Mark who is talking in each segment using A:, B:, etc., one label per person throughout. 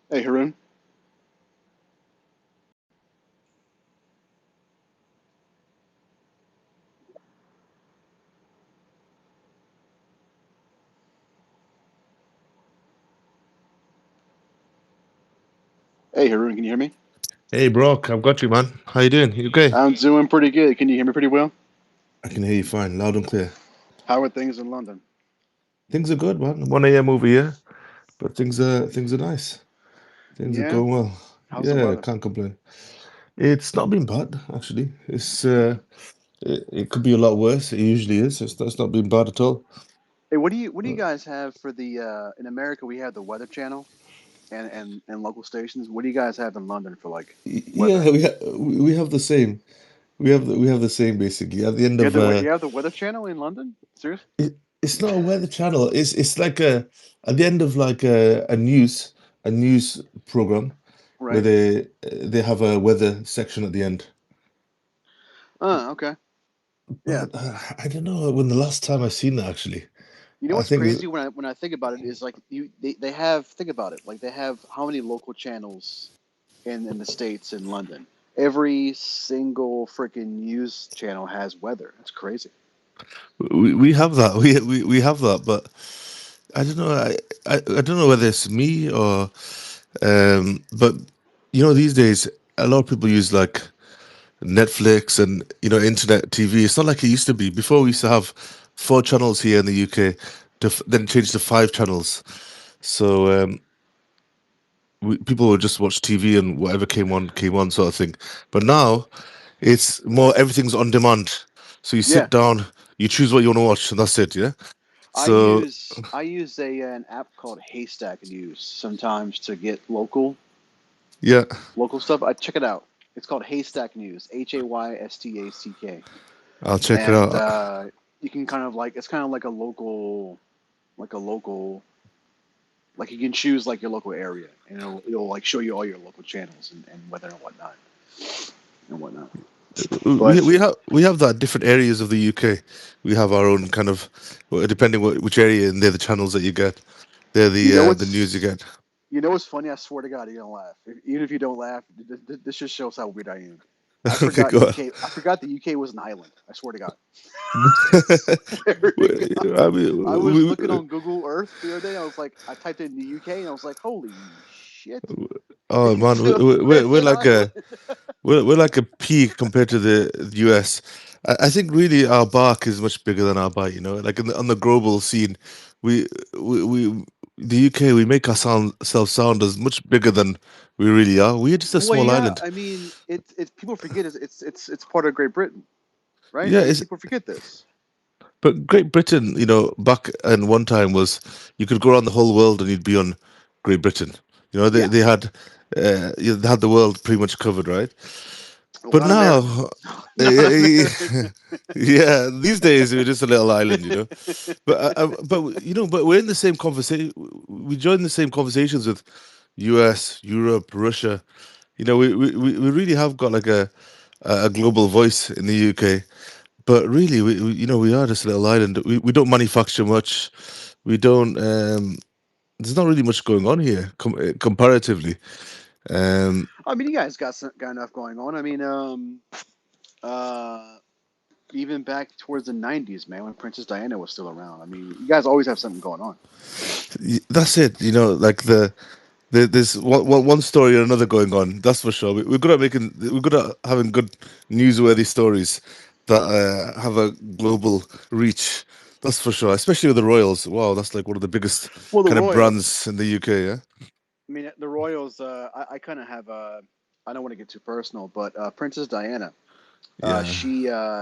A: Hey, Haroon. Hey, Haroon. Can you hear me?
B: Hey, Brock, I've got you, man. How you doing? You okay?
A: I'm doing pretty good. Can you hear me pretty well?
B: I can hear you fine, loud and clear.
A: How are things in London?
B: Things are good, man. 1 a.m. over here, but things are nice. Things are
A: Yeah.
B: going well.
A: How's the
B: Yeah,
A: weather?
B: can't complain. It's not been bad, actually. It could be a lot worse. It usually is. It's not been bad at all.
A: Hey, what do you
B: Uh,
A: guys have for the in America? We have the Weather Channel and local stations. What do you guys have in London for like weather?
B: yeah, we have the same. We have the same basically. At the end
A: You have
B: of
A: the Weather Channel in London? Serious?
B: it's not a weather channel. It's like a at the end of like a news program where
A: Right.
B: they have a weather section at the end.
A: Okay. Yeah.
B: But I don't know when the last time I seen that actually.
A: You know
B: I
A: what's
B: think
A: crazy when I think about it is like they have think about it like they have how many local channels in the states in London. Every single freaking news channel has weather. That's crazy.
B: we have that. We have that, but I don't know. I don't know whether it's me or but these days a lot of people use like Netflix and internet TV. It's not like it used to be. Before we used to have four channels here in the UK, then it changed to five channels. So people would just watch TV and whatever came on, sort of thing. But now it's more everything's on demand. So you
A: Yeah,
B: sit down, you choose what you want to watch, and that's it. Yeah.
A: I
B: So
A: use I use a an app called Haystack News sometimes to get
B: yeah,
A: local stuff. I check it out. It's called Haystack News, Haystack,
B: I'll check it
A: and
B: out.
A: you can kind of like it's kind of like a local like you can choose like your local area, and it'll like show you all your local channels and weather and whatnot.
B: We
A: But
B: we have that different areas of the UK. We have our own kind of depending which area, and they're the channels that you get. They're
A: you know
B: the news you
A: what's
B: get.
A: you know what's funny? I swear to God, you're gonna laugh. Even if you don't laugh, this just shows how weird I am. I
B: Okay,
A: forgot
B: go on.
A: UK. I forgot the UK was an island. I swear to God. Swear to God.
B: I
A: I was
B: mean,
A: looking on Google Earth the other day. I was like, I typed in the UK, and I was like, holy shit,
B: oh man,
A: it's a
B: we're
A: freaking
B: like
A: island.
B: we're like a pea compared to the US. I think really our bark is much bigger than our bite. Like on the global scene, we we the UK we make ourselves sound as much bigger than we really are. We're just a
A: Well,
B: small
A: yeah.
B: island.
A: I mean, it's people forget it's part of Great Britain, right?
B: Yeah,
A: Like
B: it's
A: people forget this.
B: but Great Britain, back in one time was you could go around the whole world and you'd be on Great Britain.
A: Yeah,
B: They had the world pretty much covered, right?
A: well,
B: But
A: not America.
B: now,
A: Not America.
B: yeah, these days we're just a little island. But we're in the same conversation. We join the same conversations with U.S., Europe, Russia. We really have got like a global voice in the UK. But really, we are just a little island. We don't manufacture much. We don't. There's not really much going on here comparatively. Um,
A: I mean, you guys got enough going on. I mean, uh, even back towards the '90s, man, when Princess Diana was still around. I mean, you guys always have something going on.
B: that's it. Like there's one story or another going on. That's for sure. We're good at having good newsworthy stories that have a global reach. That's for sure. Especially with the Royals. Wow, that's like one of the biggest
A: Well, the
B: kind of
A: Royals.
B: brands in the UK. Yeah.
A: I mean, the Royals. I kind of have. I don't want to get too personal, but Princess Diana.
B: Yeah.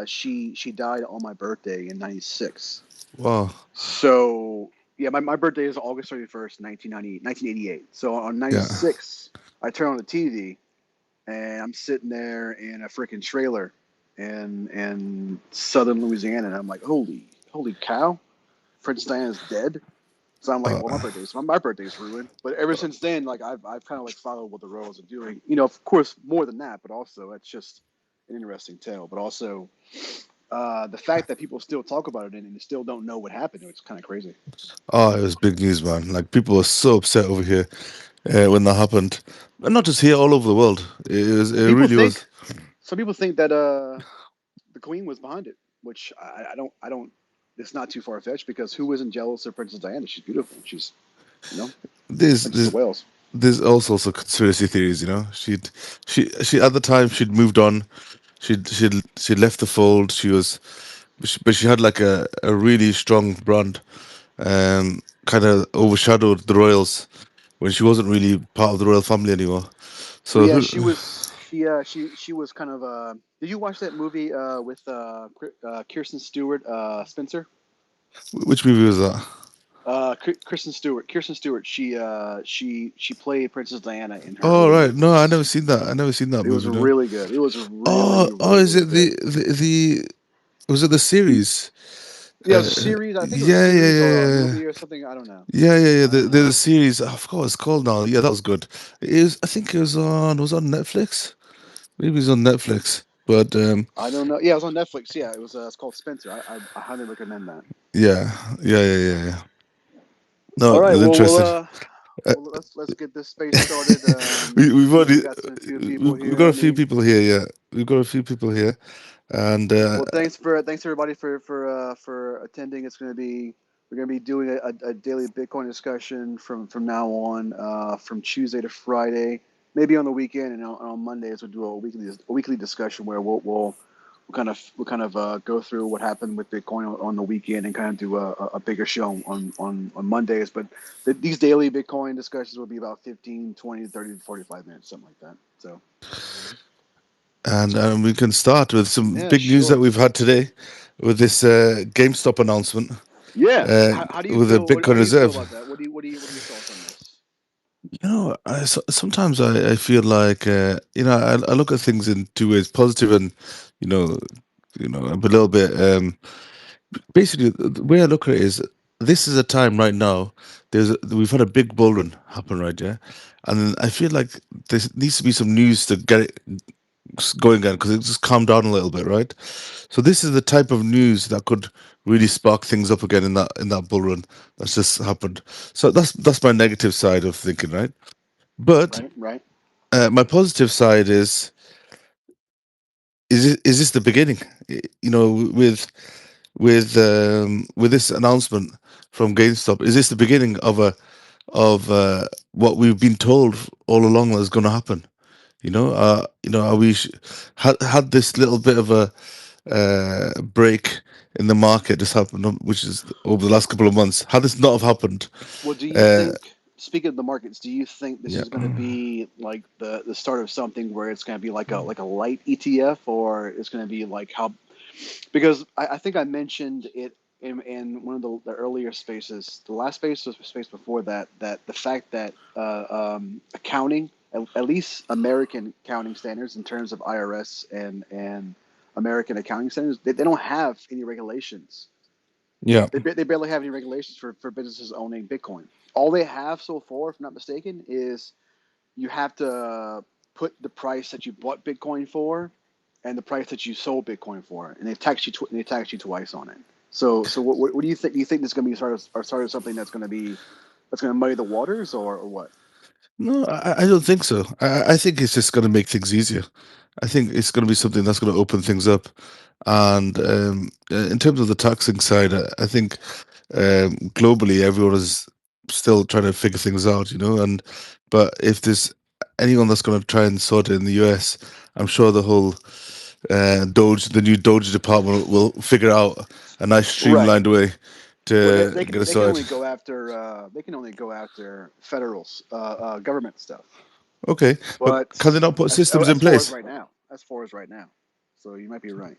A: She died on my birthday in '96.
B: Wow.
A: So yeah, my birthday is August 31st, 1988. So on
B: Yeah.
A: '96, I turn on the TV and I'm sitting there in a freaking trailer in southern Louisiana, and I'm like, holy cow, Princess Diana's dead. So I'm like,
B: Uh,
A: well, my birthday's ruined. But ever since then, like I've kind of like followed what the Royals are doing. You know, of course, more than that, but also it's just an interesting tale. But also the fact that people still talk about it and still don't know what happened, it's kind of crazy.
B: oh, it was big news, man. Like people were so upset over here. when that happened, and not just here, all over the world. It
A: People
B: really was.
A: think some people think that the Queen was behind it, which I don't. It's not too far fetched because who isn't jealous of Princess Diana? She's beautiful. She's you know
B: There's
A: Princess of
B: there's
A: Wales.
B: there's all sorts of conspiracy theories. She at the time she'd moved on. She'd left the fold. But she had like a really strong brand. Kind of overshadowed the royals when she wasn't really part of the royal family anymore.
A: Well,
B: So
A: yeah,
B: who,
A: she was kind of. Did you watch that movie with Kirsten Stewart, Spencer?
B: which movie was that?
A: Kristen Stewart. Kirsten Stewart. She played Princess Diana in her
B: Oh
A: early
B: right, no, I
A: years.
B: never seen that. I never seen that
A: It was
B: movie. No.
A: really good. It was really,
B: Oh, is
A: really
B: it
A: good.
B: the was it the series?
A: Yeah, it was a series. I think it was a
B: Yeah, yeah,
A: series
B: yeah,
A: or a
B: yeah.
A: movie or something. I don't know.
B: Yeah, yeah, yeah.
A: I don't know.
B: The series, I forgot what it's called now. Yeah, that was good. It was, I think it was on Netflix. Maybe it was on Netflix. But
A: I don't know. Yeah, it was on Netflix. Yeah, it was. It's called Spencer. I highly recommend that.
B: yeah, yeah, yeah, yeah, yeah. No,
A: All
B: it
A: right.
B: was
A: Well,
B: interesting.
A: let's get this space started.
B: We've
A: You know,
B: already
A: we got some few people
B: we've
A: here.
B: got
A: I
B: a few
A: mean,
B: people here. Yeah, we've got a few people here, and
A: well, thanks everybody for attending. It's going to be we're going to be doing a daily Bitcoin discussion from now on, from Tuesday to Friday, maybe on the weekend, and on Mondays we'll do a weekly discussion where we'll kind of go through what happened with Bitcoin on the weekend and kind of do a bigger show on Mondays. But these daily Bitcoin discussions will be about 15, 20, 30, 45 minutes, something like that. So
B: we can start with some
A: yeah,
B: big news that
A: sure.
B: we've had today with this GameStop announcement
A: Yeah.
B: uh,
A: How do you
B: with a
A: feel? How
B: Bitcoin
A: do you feel
B: reserve.
A: about that? What are your thoughts on this?
B: Sometimes I feel like I look at things in two ways: positive and you know, a little bit. Basically, the way I look at it is this is a time right now. We've had a big bull run happen, right? Yeah, and I feel like there needs to be some news to get it going again because it just calmed down a little bit, right? So this is the type of news that could really spark things up again in that bull run that's just happened. So that's my negative side of thinking, right? But
A: Right, right.
B: my positive side is this the beginning? You know, with this announcement from GameStop, is this the beginning of a of what we've been told all along was going to happen? Are had this little bit of a break in the market just happened, which is over the last couple of months. Had this not have happened,
A: Well, do you
B: uh,
A: think, speaking of the markets, do you think this
B: yeah,
A: is going to be like the start of something where it's going to be like a light ETF, or it's going to be like how? Because I think I mentioned it in one of the earlier spaces. The last space was the space before that. That the fact that accounting, at least American accounting standards in terms of IRS and American accounting standards, they don't have any regulations.
B: yeah,
A: They barely have any regulations for businesses owning Bitcoin. All they have so far, if I'm not mistaken, is you have to put the price that you bought Bitcoin for and the price that you sold Bitcoin for, and they tax you twice on it. So what do you think? Do you think this is going to be sort of something that's going to muddy the waters, or what?
B: no, I don't think so. I think it's just going to make things easier. I think it's going to be something that's going to open things up. And in terms of the taxing side, I think globally everyone is still trying to figure things out, And but if there's anyone that's going to try and sort it in the US, I'm sure the whole the new Doge department will figure out a nice
A: Right.
B: streamlined way
A: Well,
B: to get it
A: they can
B: sorted.
A: only go after federal government stuff.
B: Okay, but can they
A: But
B: not put systems in place?
A: as far as right now, so you might be right.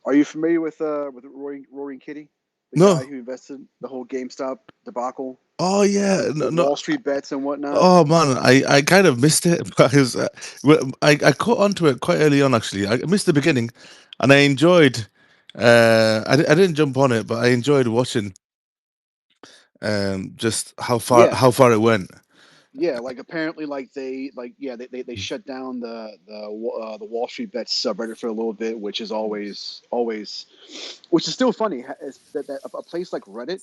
A: Are you familiar with Roaring Kitty, the guy
B: No.
A: who invested the whole GameStop debacle
B: Oh yeah,
A: with
B: no, no.
A: Wall Street bets and whatnot?
B: Oh man, I kind of missed it, but I caught onto it quite early on. Actually, I missed the beginning, and I enjoyed. I didn't jump on it, but I enjoyed watching just
A: Yeah,
B: how far it went.
A: yeah. Like apparently, they shut down the Wall Street bets subreddit for a little bit, which is always, which is still funny. Is that a place like Reddit,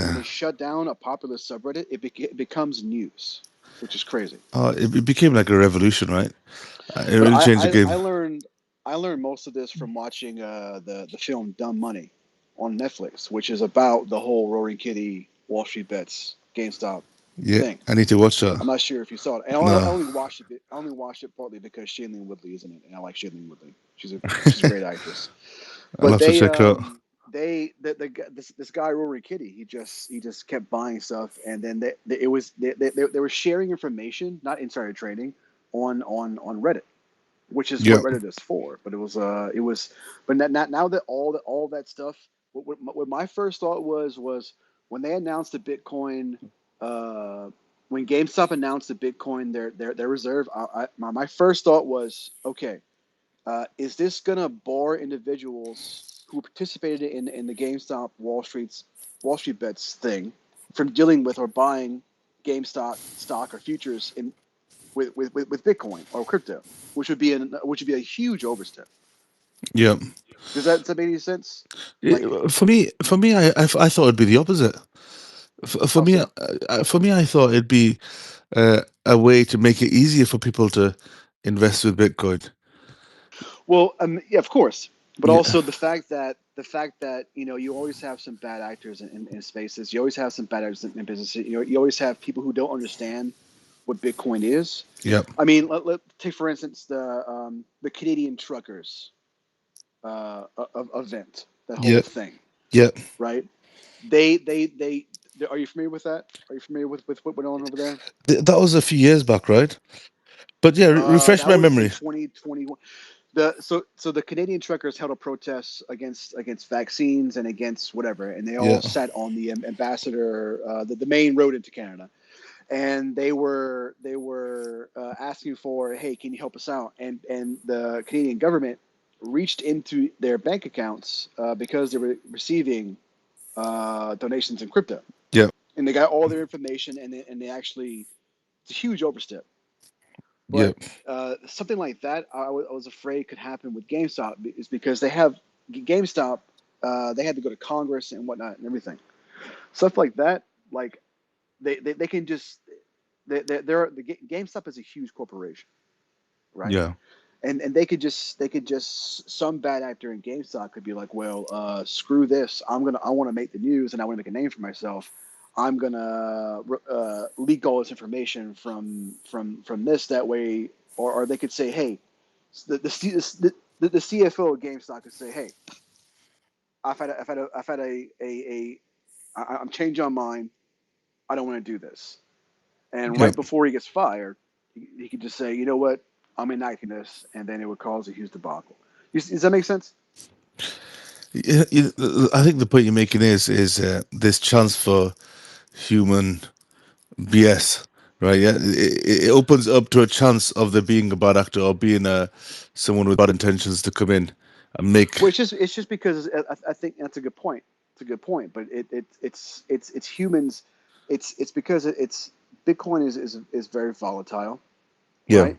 A: when
B: Yeah,
A: they shut down a popular subreddit, it becomes news. which is crazy.
B: It became like a revolution, right? It
A: But
B: really changed the game.
A: I learned most of this from watching the film Dumb Money on Netflix, which is about the whole Roaring Kitty, Wall Street Bets, GameStop
B: Yeah,
A: thing.
B: I need to watch that.
A: I'm not sure if you saw it. And I
B: No,
A: only watched it. I only watched it partly because Shailene Woodley is in it, and I like Shailene Woodley. She's a great actress.
B: I'll
A: But
B: have to check it out.
A: this guy Rory Kitty, he just kept buying stuff, and then they were sharing information, not insider trading, on Reddit, which is
B: Yeah,
A: what Reddit is for. But it was, but now that all that stuff, what my first thought was when they announced the Bitcoin, uh, when GameStop announced the Bitcoin their reserve, my first thought was, okay, is this going to bar individuals who participated in the GameStop Wall Street bets thing from dealing with or buying GameStop stock or futures in with Bitcoin or crypto, which would be a huge overstep.
B: yeah.
A: Does that make any sense? Like,
B: For me, I thought it'd be the opposite.
A: how so?
B: For me, I thought it'd be a way to make it easier for people to invest with Bitcoin.
A: Well, yeah, of course, but
B: Yeah,
A: also the fact that you always have some bad actors in spaces. You always have some bad actors in businesses. You always have people who don't understand what Bitcoin is.
B: yeah,
A: I mean, let take for instance the Canadian truckers event, that whole
B: yeah,
A: thing,
B: yeah.
A: right? They are you familiar with that? Are you familiar with what went on over there?
B: That was a few years back, right? But yeah, refresh
A: That
B: my
A: was in
B: memory.
A: 2021. So the Canadian truckers held a protest against vaccines and against whatever, and they all
B: Yeah,
A: sat on the ambassador, the main road into Canada, and they were asking for, hey, can you help us out? And the Canadian government reached into their bank accounts because they were receiving donations in crypto,
B: yeah,
A: and they got all their information, and they actually, it's a huge overstep.
B: yeah,
A: But something like that, I was afraid could happen with GameStop, is because they have GameStop. They had to go to Congress and whatnot and everything. Stuff like that, like they can just they're GameStop is a huge corporation, right?
B: yeah,
A: And they could just some bad actor in GameStop could be like, well, screw this. I want to make the news and I want to make a name for myself. I'm gonna leak all this information from this, that way, or they could say, hey, the CFO of GameStop could say, hey, I've had I'm changing my mind. I don't want to do this. And
B: yeah.
A: right before he gets fired, he could just say, you know what, I'm enacting this, and then it would cause a huge debacle. Does that make sense?
B: I think the point you're making is this chance for human BS, right? Yeah, it opens up to a chance of there being a bad actor or being someone with bad intentions to come in and make.
A: Well, it's just because I think that's a good point. It's a good point, but it's humans. It's because it's Bitcoin is very volatile,
B: Yeah,
A: right?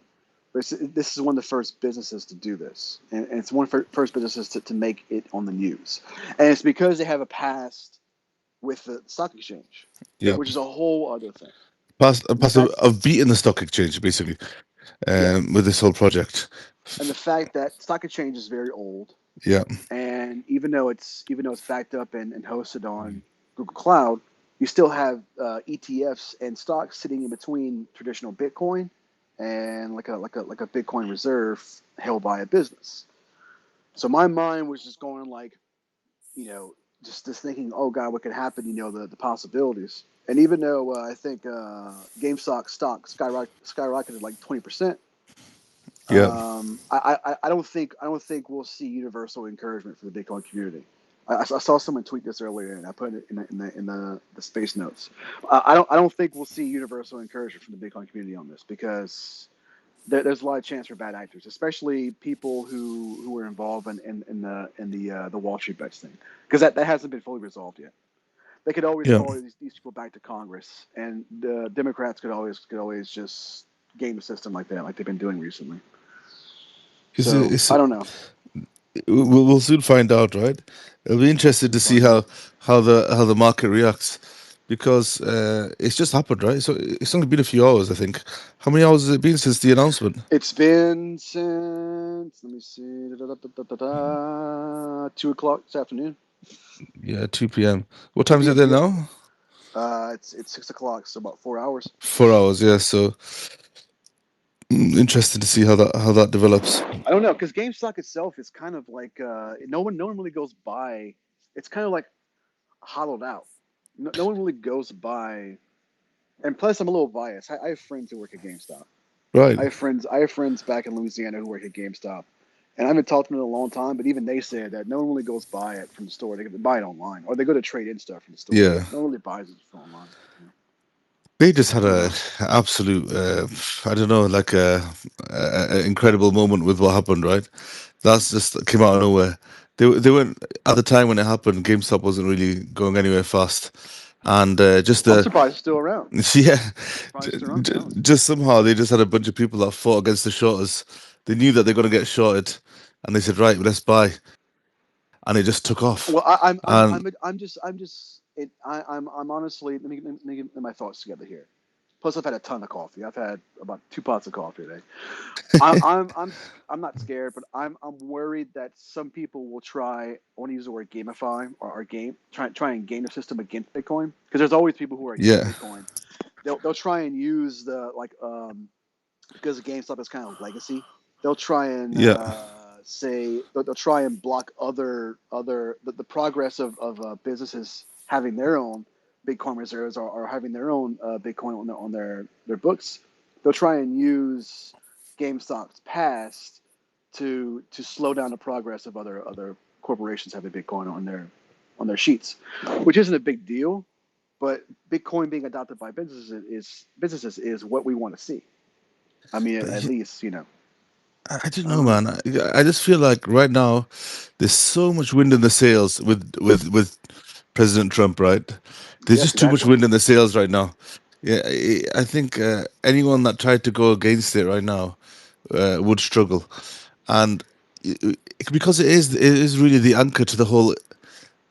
A: But this is one of the first businesses to do this, and it's one of the first businesses to make it on the news, and it's because they have a past with the stock exchange,
B: yeah.
A: which is a whole other thing.
B: A
A: And the
B: past of,
A: fact,
B: of beating the stock exchange basically
A: yeah,
B: with this whole project.
A: and the fact that stock exchange is very old,
B: Yeah,
A: and even though it's backed up and hosted on Google Cloud, you still have ETFs and stocks sitting in between traditional Bitcoin and like a Bitcoin reserve held by a business. So my mind was just going like, you know, just thinking, oh God, what could happen? The possibilities. And even though I think GameStop stock skyrocketed like 20%,
B: yeah.
A: I don't think we'll see universal encouragement for the Bitcoin community. I saw someone tweet this earlier, and I put it in the space notes. I don't think we'll see universal encouragement from the Bitcoin community on this, because there's a lot of chance for bad actors, especially people who were involved in the Wall Street bets thing, because that hasn't been fully resolved yet. They could always
B: Yeah.
A: call these people back to Congress, and the Democrats could always just game the system like that, like they've been doing recently. So
B: It's
A: I don't know.
B: we'll soon find out, right? It'll be interesting
A: We'll
B: to see
A: find out.
B: how the market reacts. because it's just happened, right? So it's only been a few hours, I think. How many hours has it been since the announcement?
A: It's been since, let me see, 2 o'clock this afternoon.
B: Yeah, 2 p.m. What
A: To
B: time is
A: be
B: it
A: to
B: there
A: be
B: now?
A: it's 6 o'clock, so about 4 hours.
B: 4 hours, yeah. So interesting to see how that develops.
A: I don't know, because GameStop itself is kind of like no one really goes by. It's kind of like hollowed out. No one really goes by. And plus, I'm a little biased. I have friends who work at GameStop.
B: Right.
A: I have friends back in Louisiana who work at GameStop, and I haven't talked to them in a long time. But even they say that no one really goes buy it from the store. They buy it online, or they go to trade in stuff from the store.
B: Yeah.
A: No one really buys it from online.
B: They just had
A: I don't
B: a
A: know.
B: absolute, I don't know, like a incredible moment with what happened, right? That's just came out of nowhere. They weren't at the time when it happened. GameStop wasn't really going anywhere fast, and just
A: I'm
B: the
A: surprised it's still around.
B: yeah,
A: Surprised it's still around, to be honest.
B: just somehow they just had a bunch of people that fought against the shorters. They knew that they're going to get shorted, and they said, "Right, let's buy," and it just took off.
A: Well,
B: And
A: I'm just it. I'm honestly. Let me get my thoughts together here. Plus, I've had a ton of coffee. I've had about 2 pots of coffee today. I'm not scared, but I'm worried that some people will try. I want to use the word gamify or game try and game the system against Bitcoin, because there's always people who are against
B: yeah,
A: Bitcoin. They'll try and use the like because GameStop is kind of legacy. They'll try and
B: yeah,
A: say they'll try and block the progress of businesses having their own Bitcoin reserves, or having their own Bitcoin on their books. They'll try and use GameStop's past to slow down the progress of other corporations having Bitcoin on their sheets, which isn't a big deal. But Bitcoin being adopted by businesses is what we want to see. I mean,
B: but
A: at least
B: I don't
A: I
B: know,
A: don't know.
B: man. I just feel like right now there's so much wind in the sails with President Trump, right? There's
A: Yes,
B: just too much
A: exactly.
B: wind in the sails right now. Yeah, I think anyone that tried to go against it right now would struggle, and because it is really the anchor to the whole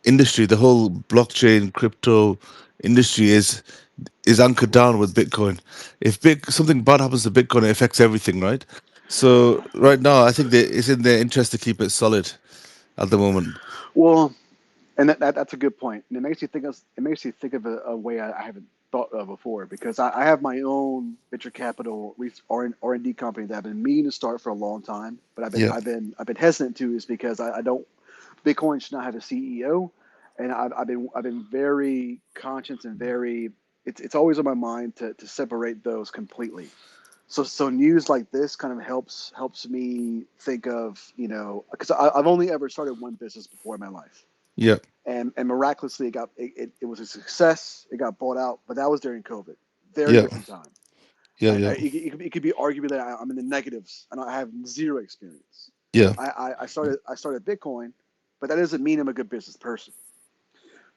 B: industry, the whole blockchain crypto industry is anchored down with Bitcoin. If something bad happens to Bitcoin, it affects everything, right? So right now, I think that it's in their interest to keep it solid at the moment.
A: Well, and that's a good point. And it makes you think of a way I haven't thought of before, because I have my own venture capital R&D company that I've been meaning to start for a long time, but
B: Yeah,
A: I've been hesitant to, is because I don't Bitcoin should not have a CEO, and I've been very conscious and very it's always on my mind to separate those completely. So news like this kind of helps me think of, because I've only ever started one business before in my life,
B: yeah,
A: and miraculously it was a success. It got bought out, but that was during COVID. Very
B: yeah,
A: different time.
B: yeah, yeah,
A: It could be argued that I'm in the negatives and I have zero experience.
B: yeah,
A: I started Bitcoin, but that doesn't mean I'm a good business person.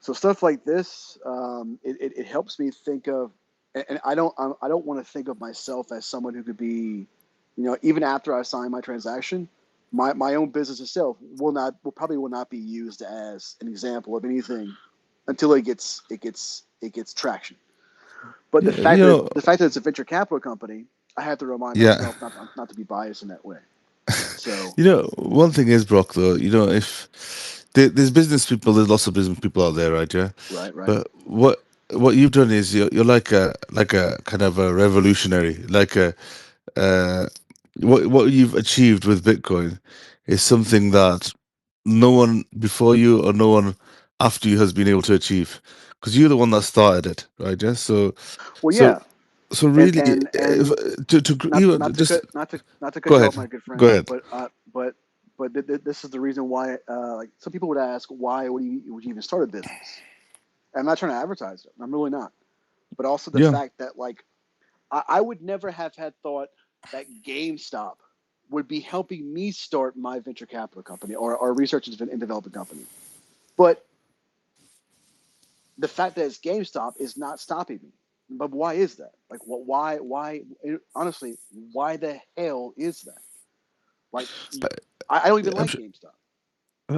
A: So stuff like this, it helps me think of, and I don't want to think of myself as someone who could be, even after I sign my transaction, my own business itself will probably not be used as an example of anything until it gets traction. But the
B: yeah.
A: fact that the fact that it's a venture capital company, I have to remind
B: Yeah.
A: myself not to be biased in that way. So
B: One thing is, Brock, though, if there's business people, there's lots of business people out there, right? Yeah,
A: right, right.
B: but what you've done is you're like a kind of a revolutionary, like a uh, what you've achieved with Bitcoin is something that no one before you or no one after you has been able to achieve, because you're the one that started it, right? Yeah,
A: Well,
B: so
A: yeah,
B: so
A: and
B: really,
A: and
B: if,
A: and
B: to
A: not
B: you
A: not to
B: just
A: cut not to
B: go
A: cut you off,
B: ahead,
A: my good
B: go
A: friend,
B: ahead.
A: but this is the reason why. Like, some people would ask, why would you even start a business? And I'm not trying to advertise it. I'm really not. But also the
B: Yeah,
A: fact that, like, I would never have had thought that GameStop would be helping me start my venture capital company, or research and development company. But the fact that it's GameStop is not stopping me. But why is that? Like, what? Why? Honestly, why the hell is that? Like, I don't even
B: I'm
A: like
B: sure.
A: GameStop.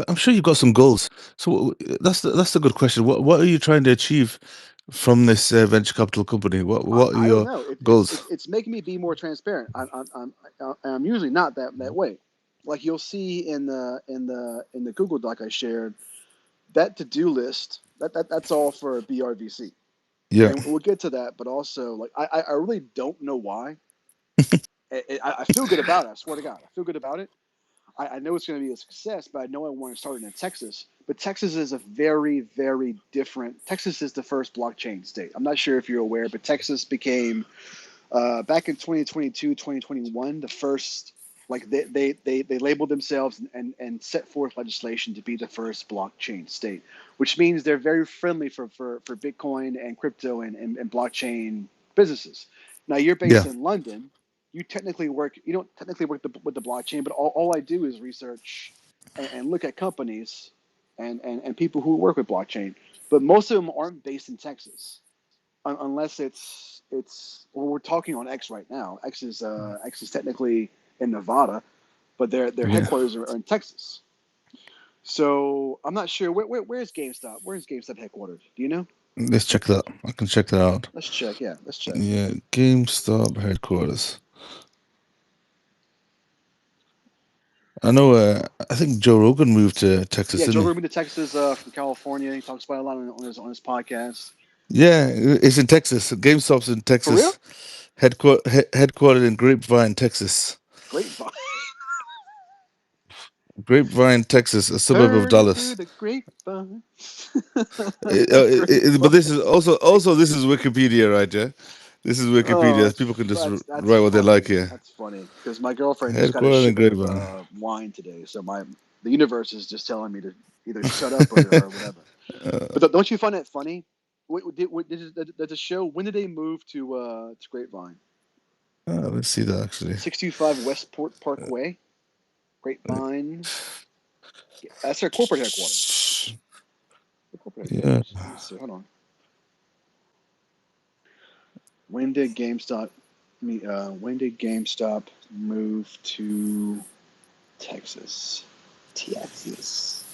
B: I'm sure you've got some goals. So that's the good question. What are you trying to achieve from this venture capital company? What are
A: I don't
B: your
A: know.
B: goals?
A: It's making me be more transparent. I'm usually not that way. Like you'll see in the Google Doc I shared, that to do list that's all for BRVC,
B: Yeah,
A: and we'll get to that. But also, like I really don't know why. I feel good about it. I swear to God, I feel good about it. I know it's going to be a success, but I know I want to start it in Texas. But Texas is a very, very different. Texas is the first blockchain state. I'm not sure if you're aware, but Texas became back in 2022, 2021, the first, like they labeled themselves and set forth legislation to be the first blockchain state, which means they're very friendly for Bitcoin and crypto and blockchain businesses. Now you're based
B: yeah,
A: in London. You don't technically work with the blockchain, but all I do is research and look at companies and people who work with blockchain. But most of them aren't based in Texas unless it's well, we're talking on X right now. X is technically in Nevada, but their
B: yeah.
A: headquarters are in Texas. So I'm not sure where's GameStop. Where's GameStop headquartered? Do you know?
B: Let's check that. I can check that out.
A: Let's check. Yeah, let's check.
B: Yeah, GameStop headquarters. I know. I think Joe Rogan moved to Texas,
A: Yeah, Joe
B: didn't he?
A: Rogan to Texas from California. He talks about it a lot on his podcast.
B: Yeah, it's in Texas. GameStop's in
A: For real?
B: Texas. Headquartered in Grapevine, Texas.
A: Grapevine.
B: Grapevine, Texas, a suburb of
A: Heard it through
B: Dallas.
A: the grapevine.
B: But this
A: Grapevine.
B: is also this is Wikipedia, right? Yeah, this is
A: Oh,
B: Wikipedia. People can just
A: that's
B: write what they like
A: funny.
B: here.
A: That's funny because my girlfriend just got a
B: Headquartered in
A: shipment of
B: Grapevine.
A: wine today, so the universe is just telling me to either shut up or whatever. But don't you find that funny? Did the show? When did they move to Grapevine?
B: Let's see that actually.
A: 625 Westport Parkway, Grapevine. That's their corporate headquarters. The corporate
B: Yeah,
A: headquarters. Let me see. Hold on. When did GameStop? When did GameStop move to Texas? Texas.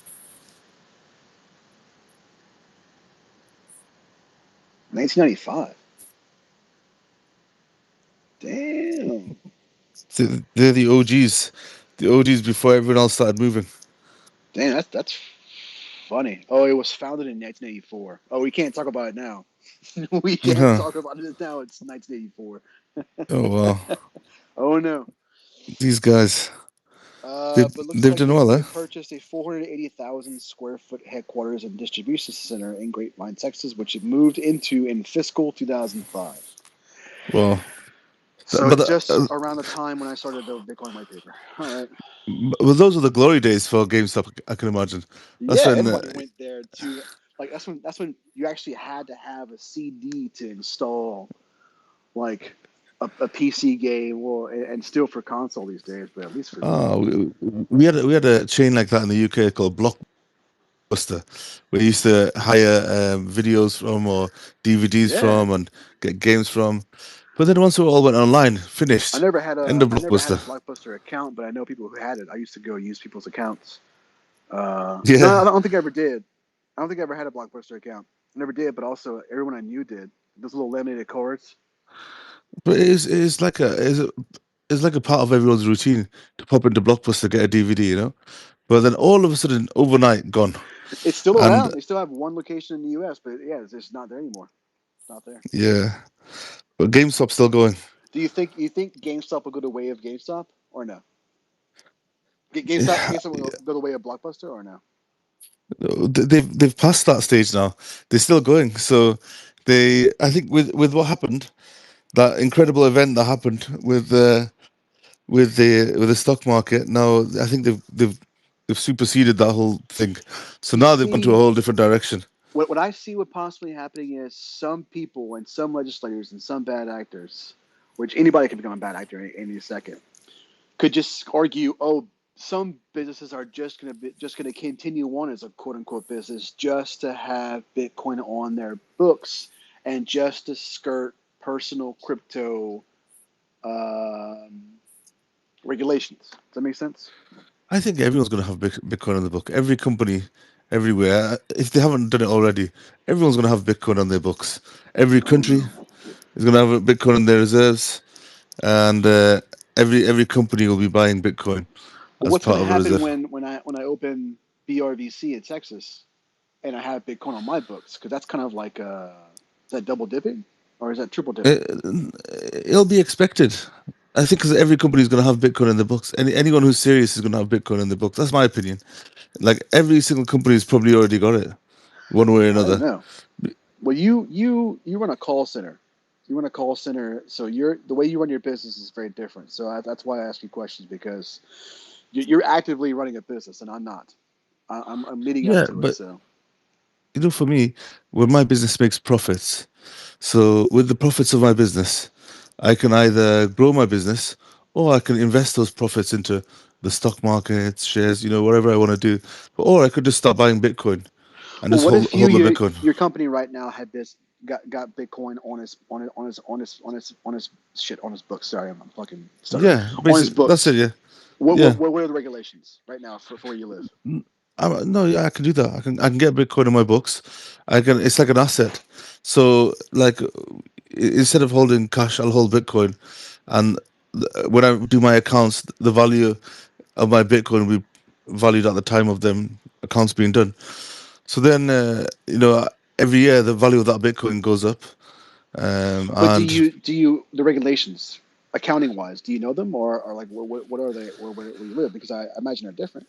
A: 1995. Damn.
B: they're the OGs, the OGs before everyone else started moving.
A: Damn, that's funny. Oh, it was founded in 1984. Oh, we can't talk about it now. We can't
B: Huh.
A: talk about it now. It's 1984.
B: Oh wow,
A: Oh no.
B: these guys,
A: But looks
B: they've
A: like
B: done well,
A: they
B: eh?
A: purchased a 480,000 square foot headquarters and distribution center in Grapevine, Texas, which it moved into in fiscal 2005.
B: Well,
A: So
B: but
A: just around the time when I started the Bitcoin white paper. All right.
B: well, those were the glory days for GameStop. I can imagine. That's
A: Yeah,
B: when.
A: everybody went there to like that's when you actually had to have a CD to install like a PC game, well, and still for console these days, but at least for
B: Oh, we had a chain like that in the UK called Blockbuster, where you used to hire videos from or DVDs
A: yeah.
B: from and get games from. But then once it all went online,
A: I
B: finished.
A: never had
B: End
A: a
B: of
A: I never had a
B: Blockbuster.
A: Blockbuster account, but I know people who had it. I used to go use people's accounts. No, I
B: Yeah,
A: don't think I ever did. I don't think I ever had a Blockbuster account. I never did, but also everyone I knew did. Those little laminated cards.
B: but it's like a part of everyone's routine to pop into Blockbuster get a DVD, you know. But then all of a sudden, overnight, gone.
A: It's still
B: And
A: around. They still have one location in the U.S., but yeah, it's just not there anymore. It's not there.
B: yeah, but GameStop's still going.
A: Do you think GameStop will go the way of GameStop or no? GameStop will go the way of Blockbuster or no?
B: They've passed that stage now. They're still going. So I think with what happened, that incredible event that happened with the stock market. Now I think they've superseded that whole thing. So
A: You
B: now they've gone to a
A: see,
B: whole different direction.
A: what I see what possibly happening is some people and some legislators and some bad actors, which anybody can become a bad actor any second, could just argue, oh, some businesses are just gonna continue on as a quote unquote business just to have Bitcoin on their books and just to skirt personal crypto um, regulations. Does that make sense?
B: I think everyone's going to have Bitcoin on the book. Every company, everywhere. If they haven't done it already, everyone's going to have Bitcoin on their books. Every
A: I don't
B: country
A: know.
B: is going to have a Bitcoin in their reserves, and every company will be buying Bitcoin
A: But
B: as
A: what's going
B: part
A: to
B: of a
A: happen
B: reserve.
A: when I open BRVC in Texas and I have Bitcoin on my books? Because that's kind of like is that double dipping or is that triple dipping?
B: It, it'll be expected. I think because every company is going to have Bitcoin in the books. Anyone who's serious is going to have Bitcoin in the books. That's my opinion. Like every single company's probably already got it, one way or
A: I don't
B: another.
A: know. Well, you run a call center. You run a call center, so the way you run your business is very different. So that's why I ask you questions because you're actively running a business, and I'm not. I'm leading up
B: Yeah,
A: to it.
B: but
A: So,
B: for me, when my business makes profits, so with the profits of my business, I can either grow my business or I can invest those profits into the stock market, shares, whatever I want to do. Or I could just start buying Bitcoin and
A: well,
B: just
A: what
B: hold
A: if
B: hold the Bitcoin.
A: your company right now had this got Bitcoin on his shit on his book. Sorry, I'm fucking stuttering
B: Yeah,
A: on his
B: basically that's it.
A: books.
B: Yeah,
A: What
B: yeah.
A: what what are the regulations right now for where you live?
B: No, yeah, I can do that. I can get Bitcoin in my books. I can. It's like an asset. So like instead of holding cash, I'll hold Bitcoin, and when I do my accounts, the value of my Bitcoin will be valued at the time of them accounts being done. So then, every year the value of that Bitcoin goes up.
A: But
B: And
A: the regulations accounting wise, do you know them or like what are they where you live? Because I imagine they're different.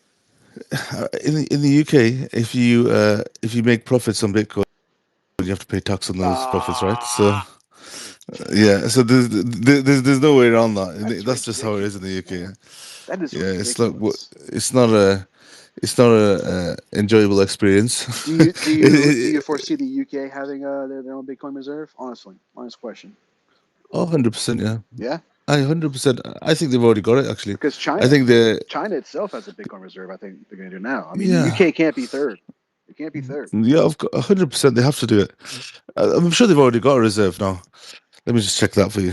B: in the UK, if you make profits on Bitcoin, you have to pay tax on those profits, right? So
A: Ah,
B: yeah, so there's no way around that.
A: that's
B: That's just how it is in the
A: ridiculous,
B: UK.
A: man. That is
B: Yeah, it's like
A: ridiculous.
B: it's not a enjoyable experience.
A: Do you do
B: it,
A: you do you
B: it,
A: foresee the UK having their own Bitcoin reserve? Honestly, honest question.
B: 100%, yeah.
A: Yeah,
B: 100%. I think they've already got it actually.
A: because
B: I think they
A: China itself has a Bitcoin reserve. I think they're going to do now. I mean, the
B: yeah.
A: UK can't be third. It can't be third.
B: Yeah, 100% they have to do it. I'm sure they've already got a reserve now. Let me just check that for you.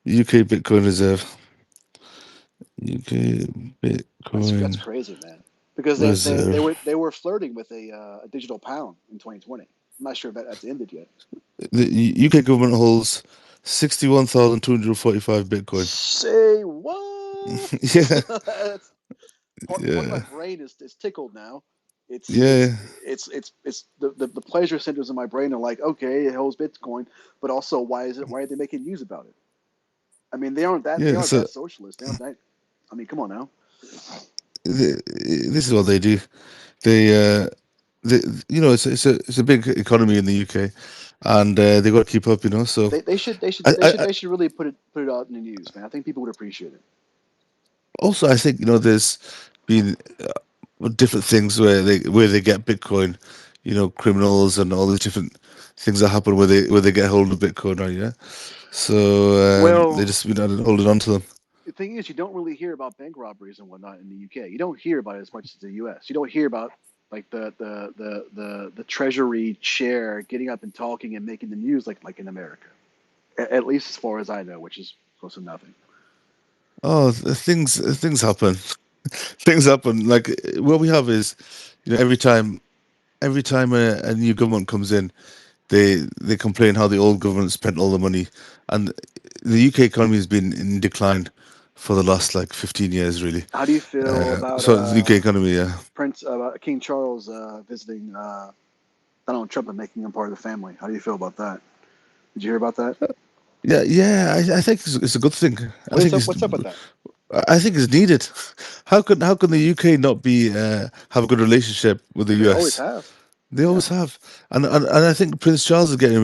B: UK Bitcoin reserve. UK
A: That's
B: Bitcoin
A: crazy, man. Because
B: reserve.
A: they were flirting with a digital pound in 2020. I'm not sure if that's ended yet.
B: The UK government holds 61,245 Bitcoin.
A: Say what?
B: Yeah,
A: That's part of my
B: yeah,
A: brain is tickled now.
B: yeah,
A: It's the pleasure centers in my brain are like, okay, it holds Bitcoin, but also why are they making news about it? I mean, they
B: yeah.
A: aren't
B: So
A: that socialist. They aren't that. I mean, come on now.
B: this is what they do. They, they it's a big economy in the UK, and they got to keep up. So I
A: They should really put it out in the news, man. I think people would appreciate it.
B: also I think there's been different things where they get Bitcoin, criminals and all these different things that happen where they get hold of Bitcoin, right? Yeah. So they
A: Well,
B: just been holding on to them.
A: the thing is, you don't really hear about bank robberies and whatnot in the UK. You don't hear about it as much as the US. You don't hear about like the Treasury chair getting up and talking and making the news like in America. At least as far as I know, which is close to nothing.
B: Oh, things happen. Things happen. Like what we have is, every time a new government comes in, they complain how the old government spent all the money, and the UK economy has been in decline for the last like 15 years, really.
A: How do you feel about
B: So the UK economy, yeah,
A: King Charles visiting Donald Trump and making him part of the family? How do you feel about that? Did you hear about that?
B: yeah, yeah. I think it's a good thing. I
A: What is
B: think
A: up?
B: it's
A: What's up with that?
B: I think it's needed. How can the UK not be have a good relationship with the
A: They always
B: US?
A: have.
B: They
A: Yeah.
B: always have, and I think Prince Charles is getting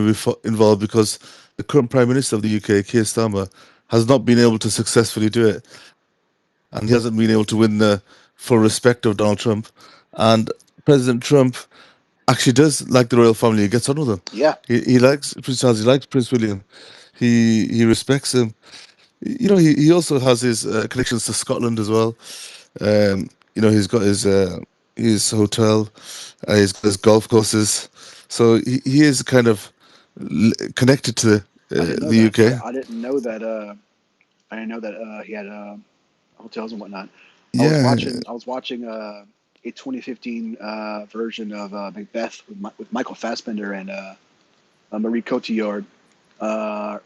B: involved because the current Prime Minister of the UK, Keir Starmer, has not been able to successfully do it, and he hasn't been able to win the full respect of Donald Trump. And President Trump actually does like the royal family. He gets on with them.
A: Yeah.
B: He likes Prince Charles. He likes Prince William. He respects him. He also has his connections to Scotland as well. He's got his hotel, he's got his golf courses, so he is kind of connected to
A: I didn't know
B: the
A: that.
B: UK.
A: I didn't know that. I didn't know that he had hotels and whatnot. I was
B: Yeah,
A: watching. I was watching. a 2015 version of Macbeth with Michael Fassbender and Marie Cotillard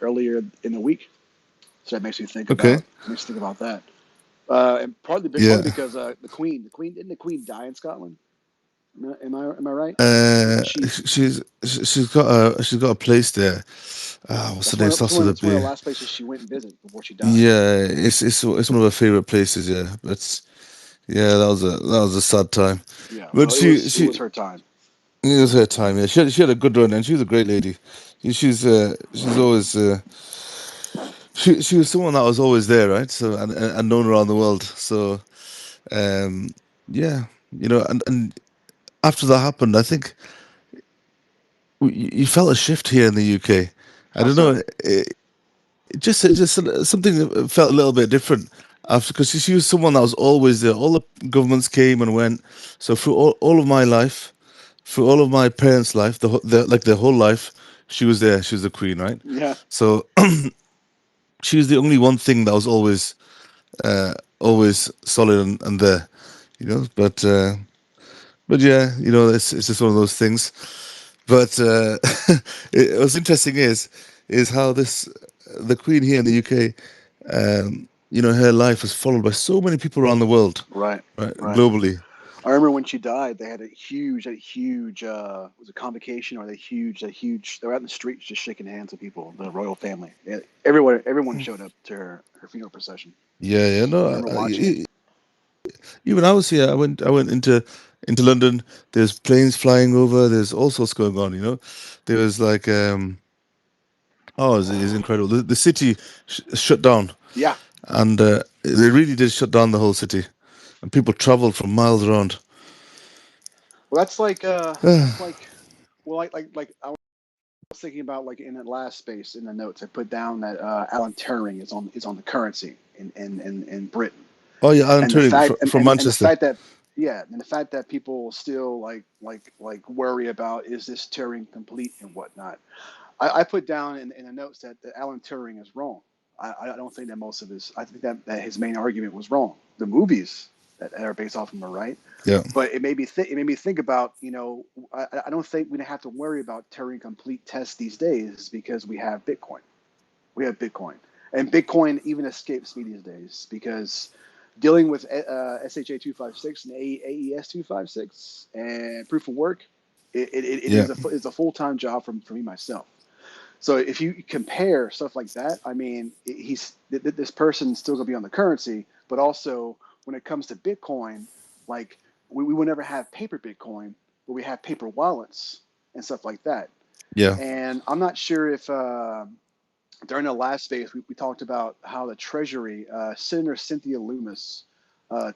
A: earlier in the week. So that
B: Okay.
A: makes me think about that. And partly
B: Yeah.
A: because didn't the Queen die in Scotland? Am I right? She
B: She's got a place there. What's the name? Starts with a
A: that's one of
B: B.
A: the last places she went and visited before she died.
B: Yeah, it's one of her favorite places. Yeah, but yeah, that was a sad time.
A: Yeah,
B: But
A: well, it was her time.
B: it was her time. Yeah, she had a good run, and she was a great lady. She's always she was someone that was always there, right? So and known around the world. So um, yeah, and after that happened, I think you felt a shift here in the UK. I
A: How
B: don't
A: so?
B: know. Just something that felt a little bit different after because she was someone that was always there. All the governments came and went. So through all of my life, through all of my parents' life, like their whole life, she was there. She was the queen, right?
A: Yeah,
B: So she was the only one thing that was always solid and there, but yeah, it's just one of those things. But what's interesting is how this the Queen here in the UK, her life was followed by so many people around the world,
A: right,
B: right,
A: right.
B: globally.
A: I remember when she died, they had a huge, was it convocation or a huge. They were out in the streets just shaking hands with people, the royal family. Yeah, everyone showed up to her funeral procession.
B: Yeah, yeah,
A: I
B: no.
A: remember watching it.
B: Even I was here. I went into London. There's planes flying over. There's all sorts going on. There was like oh, it's incredible. The city shut down,
A: Yeah,
B: and they really did shut down the whole city, and people traveled from miles around.
A: well, that's like, well, I was thinking about like in that last space in the notes, I put down that Alan Turing is on the currency in Britain,
B: Oh yeah, Alan
A: and the
B: Turing
A: fact and the
B: Manchester.
A: fact that and the fact that people still like worry about is this Turing complete and whatnot. I put down in the notes that Alan Turing is wrong. I don't think that most of his I think that his main argument was wrong. The movies that are based off of him are right,
B: Yeah,
A: but it made me think about I don't think we have to worry about Turing complete tests these days because we have Bitcoin. We have Bitcoin, and Bitcoin even escapes me these days because dealing with SHA 256 and AES 256 and proof of work, it
B: yeah,
A: is a full time job for me myself. So if you compare stuff like that, I mean, this person's still going to be on the currency, but also when it comes to Bitcoin, like we will never have paper Bitcoin, but we have paper wallets and stuff like that.
B: yeah,
A: And I'm not sure if during the last space we talked about how the Treasury, Senator Cynthia Loomis,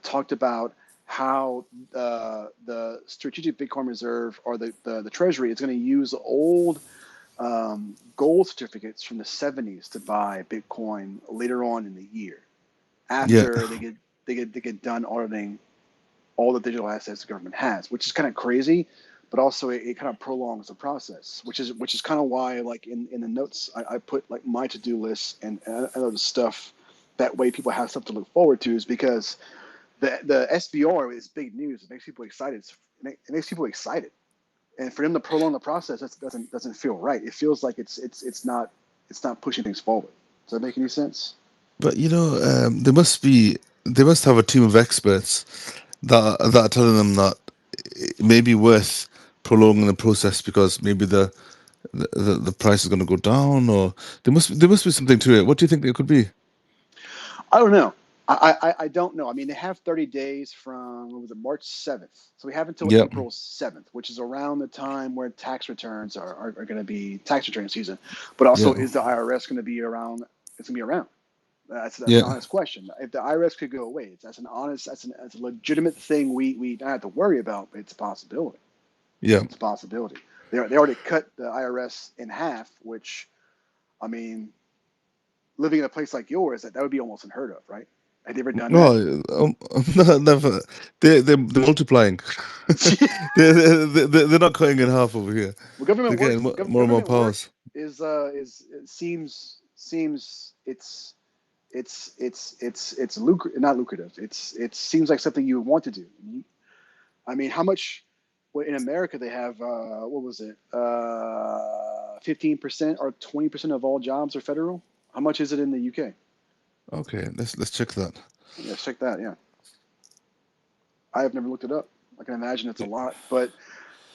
A: talked about how the Strategic Bitcoin Reserve or the Treasury is going to use old gold certificates from the 70s to buy Bitcoin later on in the year
B: yeah,
A: after they get done auditing all the digital assets the government has, which is kind of crazy, but also it kind of prolongs the process, which is kind of why like in the notes I put like my to do list and other stuff. That way people have stuff to look forward to is because the SBR is big news. It makes people excited. It makes people excited, and for them to prolong the process that doesn't feel right. It feels like it's not pushing things forward. Does that make any sense?
B: but they must have a team of experts that are telling them that it may be worth prolonging the process because maybe the price is going to go down, or there must be something to it. What do you think it could be?
A: I don't know. I don't know. I mean, they have 30 days from what was it, March 7th. So we have until
B: Yeah,
A: April 7th, which is around the time where tax returns are going to be tax return season. But also,
B: yeah,
A: is the IRS going to be around? It's going to be around. That's an
B: yeah,
A: honest question. If the IRS could go away, that's a legitimate thing we don't have to worry about. But it's a possibility.
B: yeah.
A: It's a possibility. They already cut the IRS in half, which I mean, living in a place like yours, that would be almost unheard of, right? Have you ever done that?
B: No, no, never. They're multiplying. They're not cutting in half over here.
A: Well,
B: They're
A: government work,
B: getting more and more
A: government work
B: powers.
A: is it seems it's not lucrative. It seems like something you would want to do. I mean, how much? Well, in America they have what was it? 15% or 20% of all jobs are federal. How much is it in the UK?
B: Okay, let's check that.
A: Let's check that. Yeah, I have never looked it up. I can imagine it's a lot, but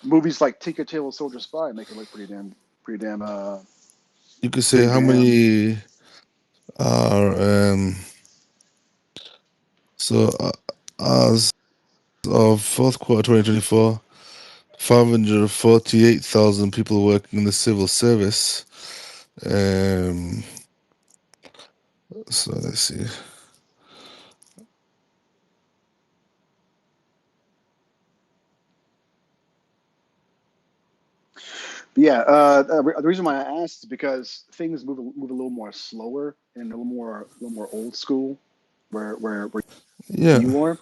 A: movies like Tinker Tailor Soldier Spy make it look pretty damn,
B: You could say
A: pretty
B: how
A: damn.
B: many are so as of fourth quarter 2024, 548,000 people working in the civil service. Um, so let's see.
A: But yeah, the reason why I asked is because things move a little more slower and a little more old school, where
B: Yeah.
A: you are.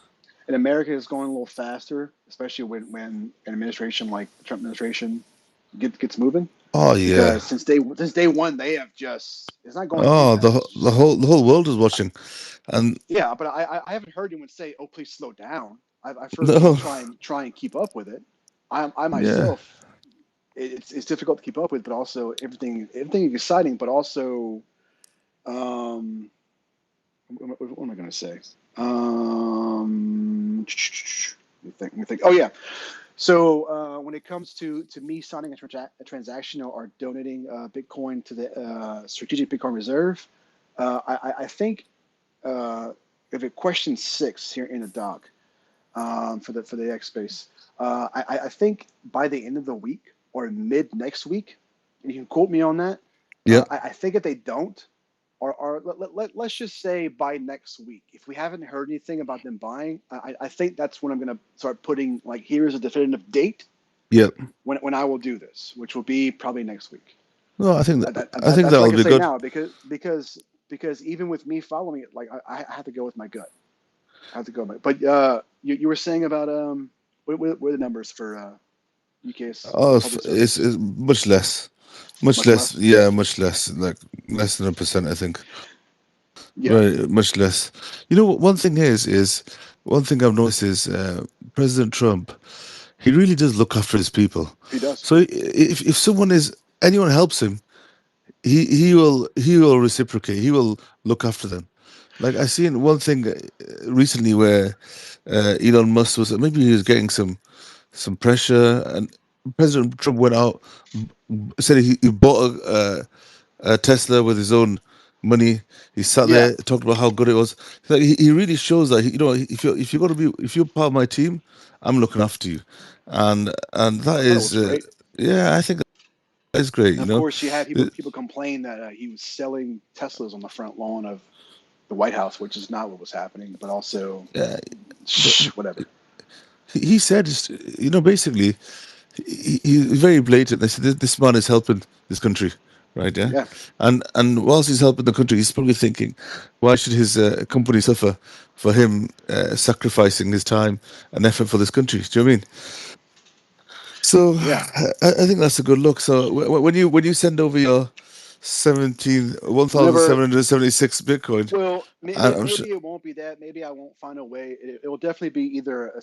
A: And America is going a little faster, especially when an administration like the Trump administration gets moving.
B: Oh yeah.
A: Because since day one, they have just it's not going too
B: Oh,
A: fast. Let's just say.
B: the whole world is watching, and
A: Yeah, but I haven't heard anyone say, "Oh, please slow down." I've heard people
B: no,
A: try and keep up with it. I
B: yeah,
A: myself, it's difficult to keep up with, but also everything is exciting, but also um, what am I going to say? Let me think. Oh yeah. So when it comes to me signing a transaction or donating Bitcoin to the strategic Bitcoin reserve, I think if it question 6 here in the doc for the X space, I think by the end of the week or mid next week, and you can quote me on that.
B: yeah,
A: I think if they don't, or let's just say by next week, if we haven't heard anything about them buying, I think that's when I'm going to start putting like here is a definitive date
B: yeah.
A: when I will do this, which will be probably next week.
B: No, I think
A: That's what I
B: that'll
A: can
B: be
A: say
B: good.
A: now because even with me following it, like I have to go with my gut. I have to go. But you were saying about what are the numbers for UK's
B: Oh,
A: public service?
B: it's much
A: Much
B: less.
A: less.
B: Yeah, much less. Like less than 1%, I think.
A: Yeah,
B: Right, much less. You know, one thing is one thing I've noticed is President Trump. He really does look after his people.
A: he does.
B: So if someone is anyone helps him, he will reciprocate. He will look after them. Like I seen one thing recently where Elon Musk was maybe he was getting some pressure, and President Trump went out said he bought a Tesla with his own money. He sat
A: Yeah,
B: there talked about how good it was. Like he really shows that you know if you're going to be if you're part of my team, I'm looking after you, and that
A: I thought it
B: is
A: was great.
B: yeah I think that is great.
A: And
B: You
A: of
B: know,
A: course, you had
B: Uh,
A: people complain that he was selling Teslas on the front lawn of the White House, which is not what was happening. But also,
B: yeah, but
A: whatever.
B: he said you know basically he's very blatant. I said this man is helping this country, right? Yeah,
A: Yeah,
B: and whilst he's helping the country, he's probably thinking, why should his company suffer for him sacrificing his time and effort for this country? Do you know what I mean? So
A: yeah.
B: I think that's a good look. So when you send over your
A: Whenever
B: 17,176 Bitcoin,
A: Well,
B: I'm sure.
A: maybe it won't be that. Maybe I won't find a way. It will definitely be either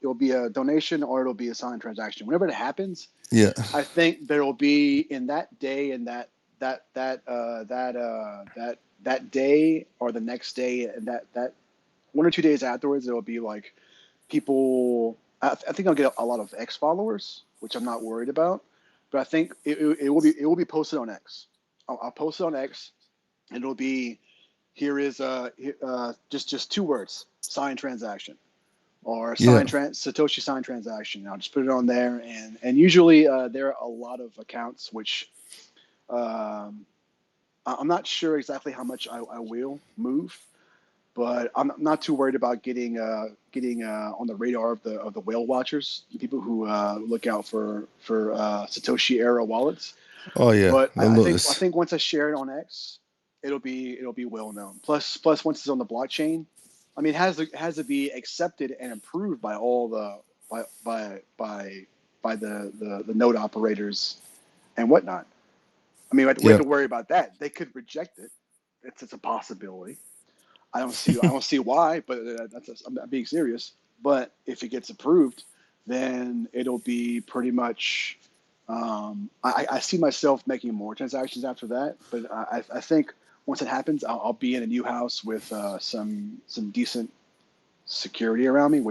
A: it'll be a donation or it'll be a signed transaction. Whenever it happens,
B: Yeah,
A: I think there will be in that day and that day or the next day and that 1 or 2 days afterwards, there will be like people. I think I'll get a lot of X followers, which I'm not worried about. But I think it will be posted on X. I'll post it on X, and it'll be here is just 2 words: signed transaction or
B: yeah,
A: Satoshi signed transaction. I'll just put it on there, and usually there are a lot of accounts which um, I'm not sure exactly how much I will move, but I'm not too worried about getting on the radar of the whale watchers, the people who look out for Satoshi era wallets.
B: oh yeah,
A: But
B: they'll
A: I
B: notice.
A: think once I share it on X, it'll be well known. Plus once it's on the blockchain, I mean it has to be accepted and approved by all the by the node operators and whatnot. I mean we have
B: Yeah,
A: to worry about that. They could reject it. It's a possibility. I don't see why, but I'm being serious. But if it gets approved, then it'll be pretty much. I see myself making more transactions after that, but I think once it happens, I'll be in a new house with some decent security around me,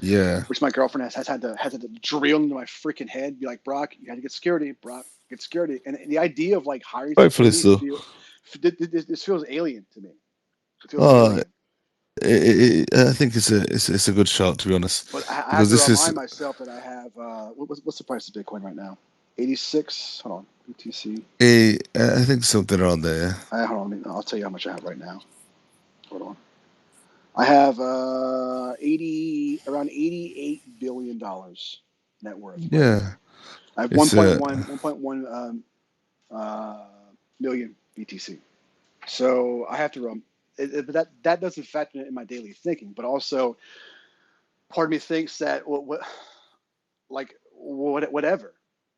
B: Yeah.
A: which my girlfriend has had to drill into my freaking head, be like, Brock, you got to get security, Brock, get security, and the idea of like hiring
B: Rightfully
A: security
B: so.
A: this feels alien to me. It feels
B: Oh,
A: alien.
B: I think it's a good shout, to be honest,
A: But I have
B: because
A: to
B: this is
A: remind myself that I have what's the price of Bitcoin right now? 86. Hold on, BTC.
B: I think something around there.
A: Hold on, I'll tell you how much I have right now. Hold on. I have 80 around $88 billion net worth right
B: Yeah,
A: now. I have
B: it's
A: 1.1 uh, million BTC. So I have to but that doesn't factor in my daily thinking. But also, part of me thinks that whatever.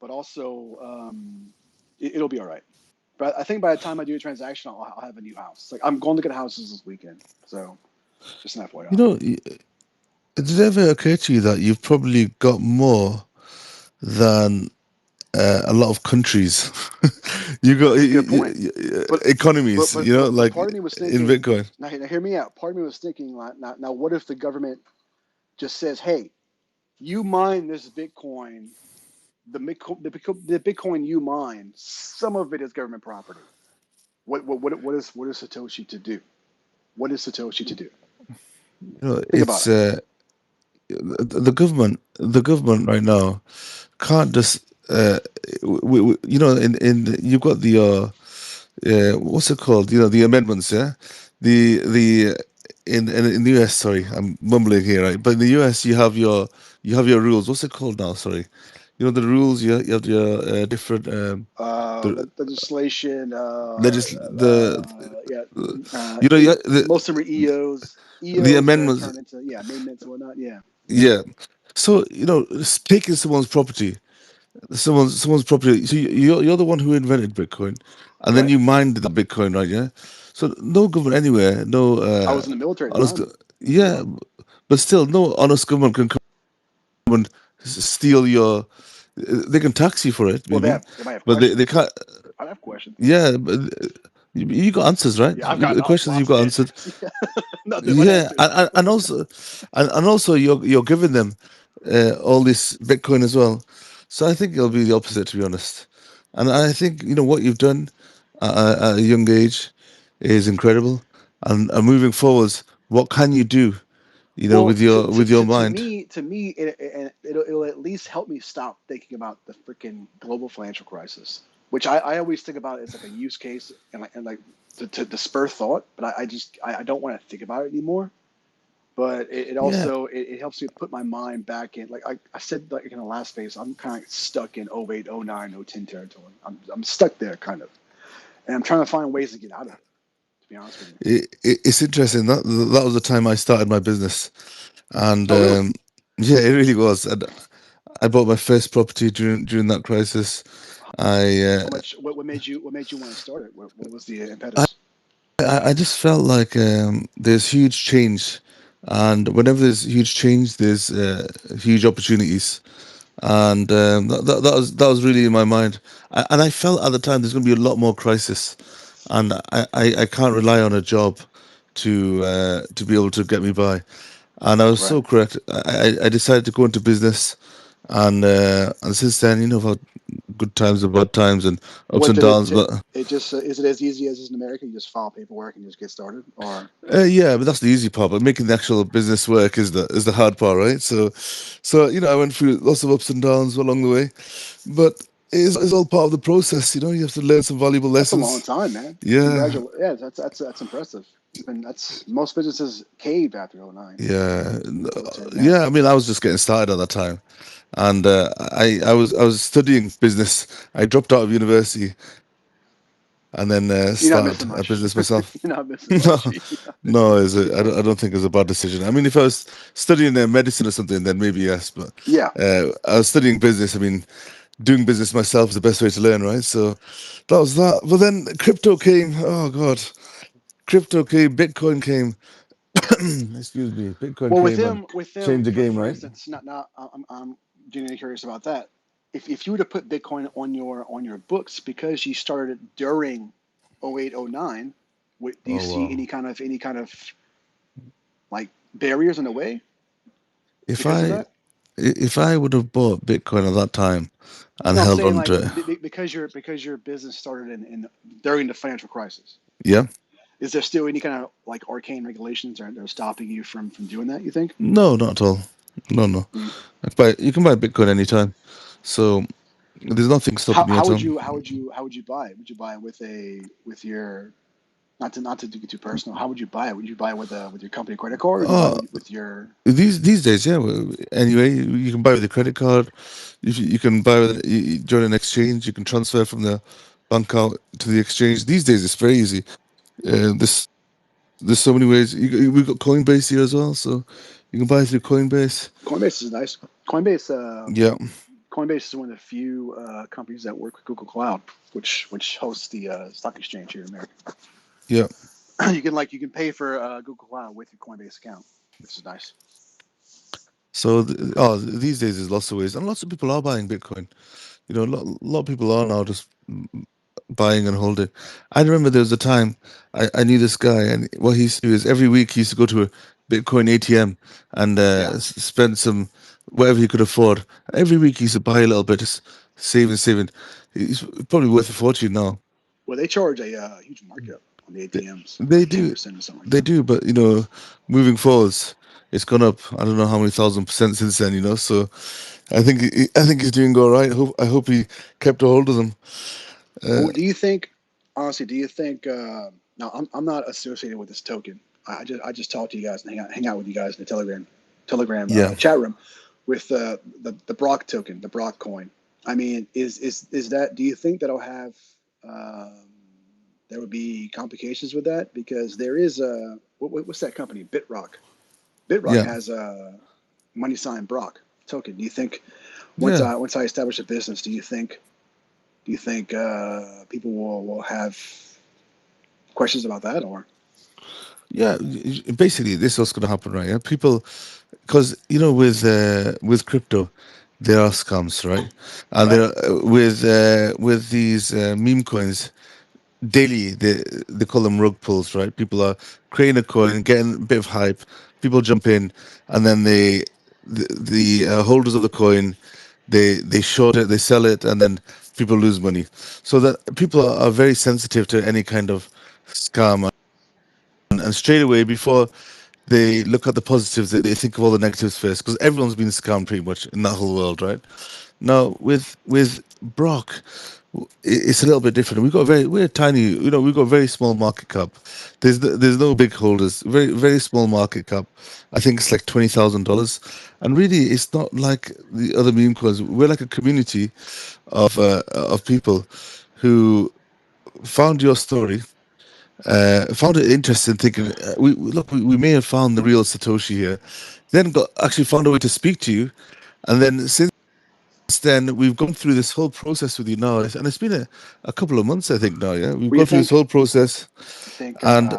A: But also, it'll be all right. But I think by the time I do a transaction, I'll have a new house. Like I'm going to get houses this weekend. So just an
B: you
A: FYI.
B: know. Did it ever occur to you that you've probably got more than a lot of countries? You got
A: That's a good point. But
B: economies,
A: but
B: like
A: part of me was
B: in
A: thinking.
B: Bitcoin.
A: Now hear me out. Part of me was thinking, like, now what if the government just says, "Hey, you mine this Bitcoin, the Bitcoin you mine, some of it is government property. What is Satoshi to do? What is Satoshi to do? Think about
B: It's
A: it.
B: the government right now can't just in you've got the what's it called? The amendments, yeah. The in the US, sorry, I'm mumbling here, right? But in the US, you have your rules. What's it called now? Sorry, the rules. You have your different the
A: Legislation, yeah,
B: the
A: most of them are EOs.
B: the
A: EOs that are
B: amendments.
A: turned into amendments and whatnot. Yeah,
B: Yeah. So taking someone's property, someone's property. So you're the one who invented Bitcoin, and then
A: right.
B: you mined the Bitcoin, right? Yeah. So no government anywhere, no
A: I was in the military at the
B: honest,
A: time. Yeah.
B: yeah, but still, no honest government can come and steal your. They can tax you for it,
A: Well,
B: maybe,
A: they might have
B: but they
A: questions.
B: can't.
A: I have questions.
B: Yeah, but you got answers, right?
A: Yeah, I've
B: You got
A: got
B: the questions you've
A: lots of
B: got answered.
A: answers. Yeah, nothing but
B: Yeah,
A: answers.
B: and also you're giving them all this Bitcoin as well. So I think it'll be the opposite, to be honest. And I think what you've done at a young age is incredible. And moving forwards, what can you do?
A: Well,
B: With your mind.
A: it'll at least help me stop thinking about the freaking global financial crisis, which I always think about as like a use case and like to spur thought, but I don't want to think about it anymore. But it
B: Yeah,
A: also it helps me put my mind back in. Like I said, like in the last phase, I'm kind of stuck in 08, 09, 010 territory. I'm stuck there kind of, and I'm trying to find ways to get out of it. To be honest with you.
B: it's interesting. That was the time I started my business, and
A: Oh, really?
B: yeah, it really was. I bought my first property during that crisis. I
A: How much? What made you want to start it? What was the
B: I
A: impetus?
B: I just felt like there's huge change, and whenever there's huge change, there's huge opportunities, and that was really in my mind. And I felt at the time there's going to be a lot more crisis, and I can't rely on a job to be able to get me by. And I was
A: Right.
B: so correct. I decided to go into business, and since then, I've had good times and bad times and ups
A: What
B: and
A: did
B: downs. But
A: it just is it as easy as is in America? You just file paperwork and just get started, or
B: yeah, but that's the easy part. But making the actual business work is the hard part, right? So I went through lots of ups and downs along the way, but it's all part of the process. You have to learn some valuable
A: that's a long
B: lessons.
A: time, man.
B: Yeah,
A: Congratulations. Yeah, that's impressive. That's most businesses caved after '09,
B: yeah,
A: 010. Yeah.
B: yeah. I mean, I was just getting started at that time, and I was studying business. I dropped out of university and then
A: You're not
B: started
A: missing
B: a
A: much.
B: business myself.
A: You're not missing
B: No,
A: much. You're not missing
B: no,
A: much.
B: I don't think it's a bad decision. I mean, if I was studying medicine or something, then maybe yes. But
A: Yeah.
B: I was studying business. I mean, doing business myself is the best way to learn, right? So that was that. But then crypto came. Oh God, crypto came. Bitcoin came. Excuse me. Bitcoin
A: Well,
B: came and
A: with them
B: changed the game,
A: for
B: right?
A: instance, not now. genuinely curious about that. If you were to put Bitcoin on your books because you started during 08, 09, do you
B: Oh
A: see
B: wow.
A: any kind of like barriers in the way
B: If
A: because of
B: I
A: that?
B: if I would have bought Bitcoin at that time and
A: No, I'm
B: held
A: saying
B: on
A: like
B: to it,
A: because your business started in during the financial crisis.
B: yeah.
A: Is there still any kind of like arcane regulations that are stopping you from doing that? You think?
B: No, not at all. No, no.
A: Hmm.
B: You can buy Bitcoin anytime. So there's nothing stopping me at all.
A: How would you buy it? Would you buy it with your not to get too personal? How would you buy it? Would you buy it with your company credit card, or would you buy it
B: Oh,
A: with your
B: these days, yeah. Anyway, you can buy with a credit card. You can buy with join an exchange. You can transfer from the bank account to the exchange. These days, it's very easy. There's so many ways. We've got Coinbase here as well, so you can buy through Coinbase.
A: Coinbase is nice. Coinbase
B: Yeah,
A: Coinbase is one of the few companies that work with Google Cloud, which hosts the stock exchange here in America.
B: yeah.
A: You can pay for Google Cloud with your Coinbase account, which is nice.
B: So these days there's lots of ways, and lots of people are buying Bitcoin. A lot of people are now just buying and holding. I remember there was a time I knew this guy, and what he used to do is every week he used to go to a Bitcoin ATM and
A: Yeah.
B: spend some whatever he could afford. Every week he used to buy a little bit, just saving, saving. He's probably worth a fortune now.
A: Well, they charge a huge markup on the
B: They,
A: ATMs,
B: they
A: like ten
B: do,
A: percent or something like
B: they
A: that.
B: do, but moving forwards, it's gone up. I don't know how many thousand percent since then. So I think he's doing all right. I hope he kept a hold of them. Uh,
A: Well, do you think, honestly, do you think? Now, I'm not associated with this token. I just talk to you guys and hang out with you guys in the Telegram
B: yeah,
A: chat room with the Brock token, the Brock coin. I mean, is that? Do you think that'll have? Um, there would be complications with that because there is a what's that company? BitRock. BitRock
B: yeah,
A: has a money sign Brock token. Do you think
B: yeah.
A: once I establish a business, do you think people will have questions about that or?
B: Yeah, basically, this is what's going to happen, right? Yeah, people, because with crypto, there are scams, right? And
A: Right.
B: there are, with these meme coins, daily they call them rug pulls, right? People are creating a coin, getting a bit of hype, people jump in, and then the holders of the coin, they short it, they sell it, and then people lose money. So that people are very sensitive to any kind of scam, and straight away before they look at the positives, they think of all the negatives first because everyone's been scammed pretty much in that whole world, right? Now with Brock, it's a little bit different. We're tiny, we've got very small market cap. There's no big holders, very very small market cap. I think it's like $20,000, and really it's not like the other meme coins. We're like a community of people who found your story, found it interesting, thinking we may have found the real Satoshi here. Then got actually found a way to speak to you, and then since then we've gone through this whole process with you now, and it's been a couple of months, I think now. Yeah, we've
A: What do you
B: gone through this
A: think?
B: whole process,
A: You think?
B: and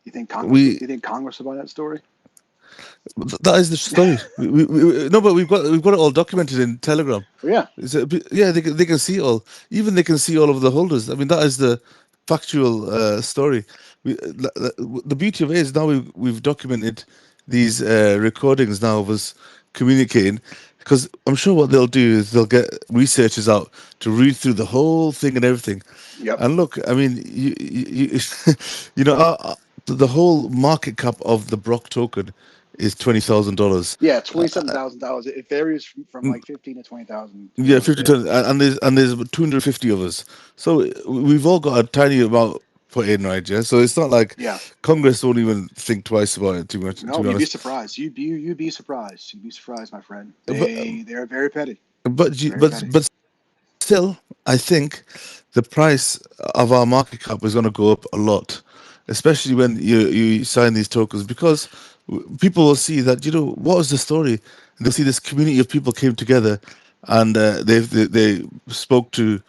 A: You think Congress?
B: we
A: You think Congress about that story?
B: that is the story. No, but we've got it all documented in Telegram.
A: Oh yeah.
B: Yeah, they can see all. Even they can see all of the holders. I mean, that is the factual story. The beauty of it is now we've documented these recordings now of us communicating, because I'm sure what they'll do is they'll get researchers out to read through the whole thing and everything.
A: Yep.
B: And look, I mean, the whole market cap of the Brock token is $20,000.
A: Yeah. $27,000. It varies from like 15 to 20,000 depending
B: Yeah,
A: on the
B: 50
A: day.
B: tons, and there's about 250 of us. So we've all got a tiny amount put in, right? Yeah. So it's not like
A: Yeah.
B: Congress won't even think twice about it. Too much, to
A: No,
B: be
A: you'd be
B: honest.
A: surprised. You'd be surprised. You'd be surprised, my friend.
B: But
A: They're very petty.
B: but you-
A: Very
B: but
A: petty.
B: but still, I think the price of our market cap is going to go up a lot, especially when you sign these tokens, because people will see that, what was the story. They'll see this community of people came together, and they spoke to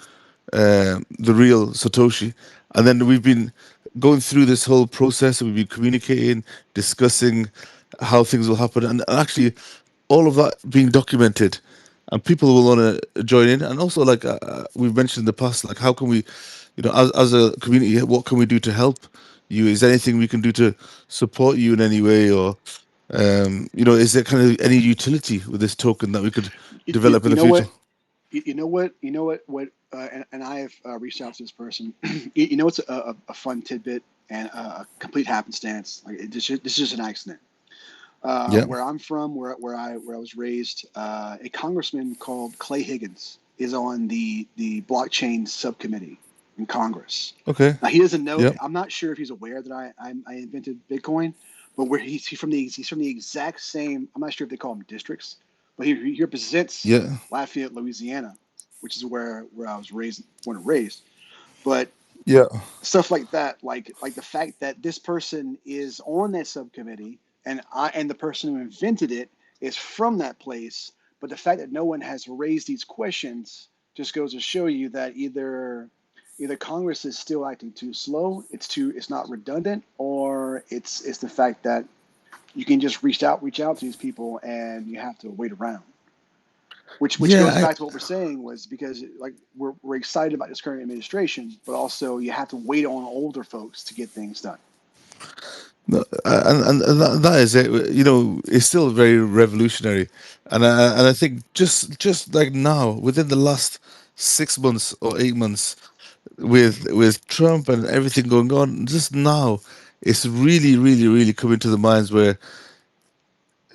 B: the real Satoshi. And then we've been going through this whole process. We've been communicating, discussing how things will happen, and actually all of that being documented. and people will want to join in. And also, like we've mentioned in the past, like how can we, as a community, what can we do to help you? Is there anything we can do to support you in any way, or is there kind of any utility with this token that we could develop in
A: You
B: the
A: know
B: future?
A: what? You know what, and I have reached out to this person. You know, it's a fun tidbit and a complete happenstance. Like this is just an accident.
B: Yeah.
A: Where I'm from, where I was raised, a congressman called Clay Higgins is on the blockchain subcommittee in Congress.
B: Okay.
A: Now he doesn't know.
B: Yeah.
A: I'm not sure if he's aware that I invented Bitcoin, but where he's from the exact same. I'm not sure if they call them districts, but he represents
B: Yeah.
A: Lafayette, Louisiana, which is where I was raised, born and raised. But
B: Yeah.
A: stuff like that, like the fact that this person is on that subcommittee and the person who invented it is from that place, but the fact that no one has raised these questions just goes to show you that either Congress is still acting too slow, it's not redundant, or it's the fact that you can just reach out to these people and you have to wait around. Which
B: Yeah.
A: goes back to what we're saying was because like we're excited about this current administration, but also you have to wait on older folks to get things done.
B: No, and that is it. It's still very revolutionary, and I think just like now, within the last 6 months or 8 months, with Trump and everything going on, just now, it's really, really, really coming to the minds where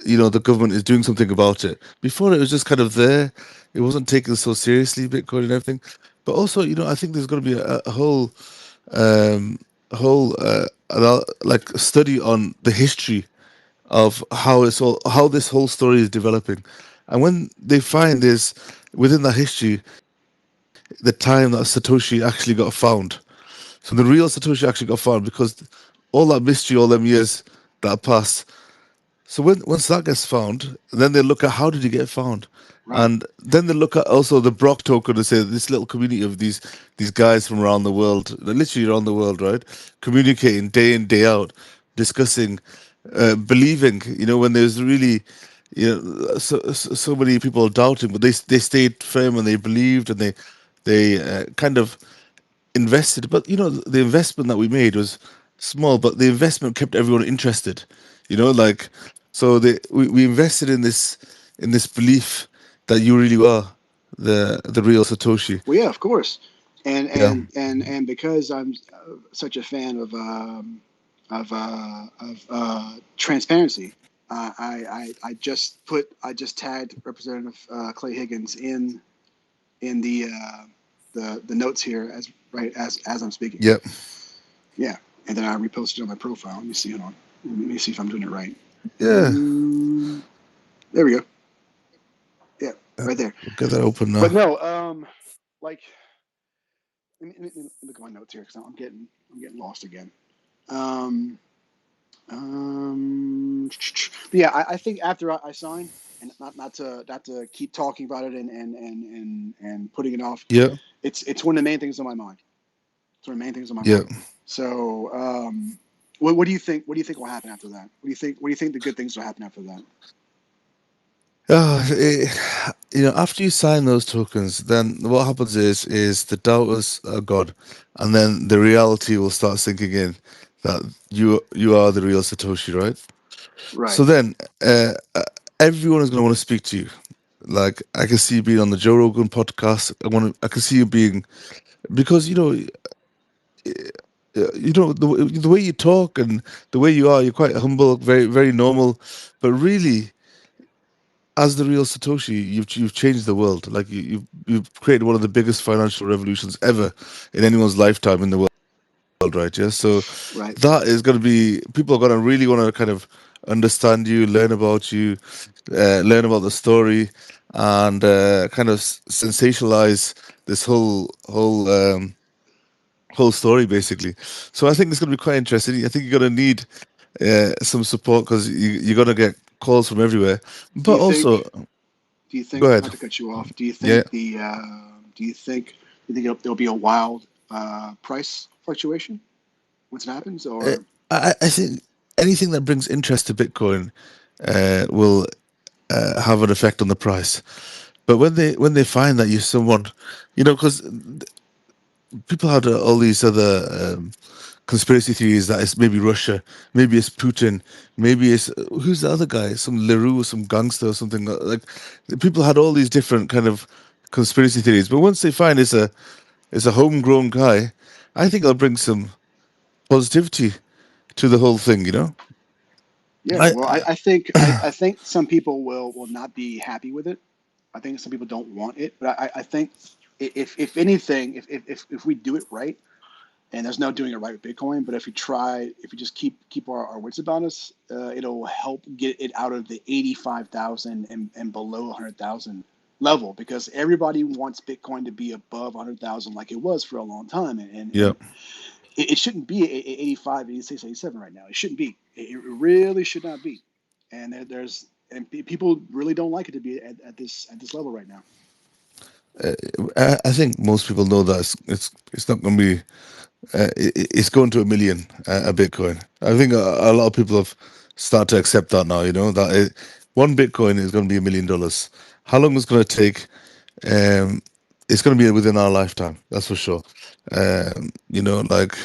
B: the government is doing something about it. Before it was just kind of there; it wasn't taken so seriously, Bitcoin and everything. But also, I think there's going to be a um, whole like study on the history of how this whole story is developing, and when they find is within that history the time that Satoshi actually got found. So the real Satoshi actually got found because all that mystery, all them years that passed. So once that gets found, then they look at how did he get found,
A: Right.
B: and then they look at also the Brock token and say this little community of these guys from around the world, they're literally around the world, right, communicating day in day out, discussing, believing. When there's really, so many people doubting, but they stayed firm and they believed and they kind of invested. But the investment that we made was small, but the investment kept everyone interested. Like so we invested in this belief that you really are the real Satoshi.
A: Well, yeah, of course, and
B: Yeah.
A: because I'm such a fan of transparency, I just tagged Representative Clay Higgins in the notes here as I'm speaking.
B: Yeah.
A: Yeah, and then I reposted on my profile. Let me see. Hold on. Let me see if I'm doing it right.
B: Yeah.
A: There we go. Yeah, right there.
B: We'll get that open
A: But
B: now.
A: no, like let me look at my notes here because I'm getting lost again. Um, yeah, I think after I sign, and not to keep talking about it and putting it off,
B: Yeah.
A: it's one of the main things on my mind. It's one of the main things on my
B: Yeah.
A: mind. So, what do you think? What do you think will happen after that? What do you think? What do you think the good things will happen after that?
B: After you sign those tokens, then what happens is the doubters are gone, and then the reality will start sinking in that you are the real Satoshi, right? So
A: Right.
B: then, everyone is going to want to speak to you. Like I can see you being on the Joe Rogan podcast. I can see you being because the way you talk and the way you are. You're quite humble, very very normal, but really, as the real Satoshi, you've changed the world. Like you've created one of the biggest financial revolutions ever in anyone's lifetime in the world, right? Yeah. So
A: Right.
B: that is going to be people are going to really want to kind of understand you, learn about you, learn about the story, and kind of sensationalize this whole story basically. So I think it's going to be quite interesting. I think you're going to need some support because you're going to get calls from everywhere.
A: Do
B: But
A: you
B: also,
A: think? Do you
B: go
A: think?
B: ahead.
A: Not to cut you off. Do you
B: Yeah.
A: think the? Do you think? Do you think there'll be a wild price fluctuation once it happens,
B: Uh,
A: or
B: I think anything that brings interest to Bitcoin will have an effect on the price. But when they find that you're someone, because people had all these other conspiracy theories that it's maybe Russia, maybe it's Putin, maybe it's who's the other guy, some Leroux, some gangster or something like. People had all these different kind of conspiracy theories, but once they find it's a homegrown guy, I think it'll bring some positivity to the whole thing.
A: Yeah,
B: I,
A: well, I think some people will not be happy with it. I think some people don't want it, but I think if anything, if we do it right, and there's no doing it right with Bitcoin, but if we just keep our wits about us, it'll help get it out of the 85,000 and below 100,000 level, because everybody wants Bitcoin to be above 100,000 like it was for a long time,
B: yeah.
A: and it shouldn't be 85, 86, 87 right now. It shouldn't be. It really should not be. And people really don't like it to be at this level right now.
B: Uh, I think most people know that it's not going to be. It's going to a million a Bitcoin. I think a lot of people have started to accept that now. That one Bitcoin is going to be $1 million. How long it's going to take? Um, it's going to be within our lifetime. That's for sure. Like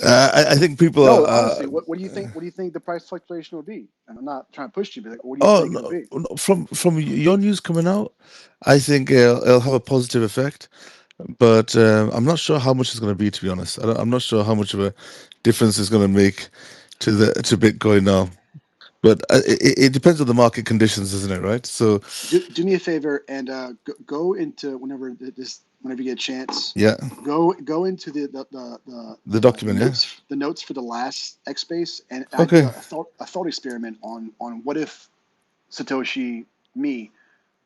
B: I think people
A: No,
B: are.
A: honestly, what do you think? What do you think the price fluctuation will be? And I'm not trying to push you, but like, what do you
B: Oh
A: think it'll
B: no,
A: be?
B: no, from your news coming out, I think it'll have a positive effect. But I'm not sure how much it's going to be. To be honest, I'm not sure how much of a difference it's going to make to Bitcoin now. But it depends on the market conditions, isn't it? Right. So
A: Do me a favor and go into whenever you get a chance,
B: yeah,
A: go into
B: the document. Yeah.
A: the notes for the last X space, and I did
B: Okay.
A: a thought experiment on what if Satoshi me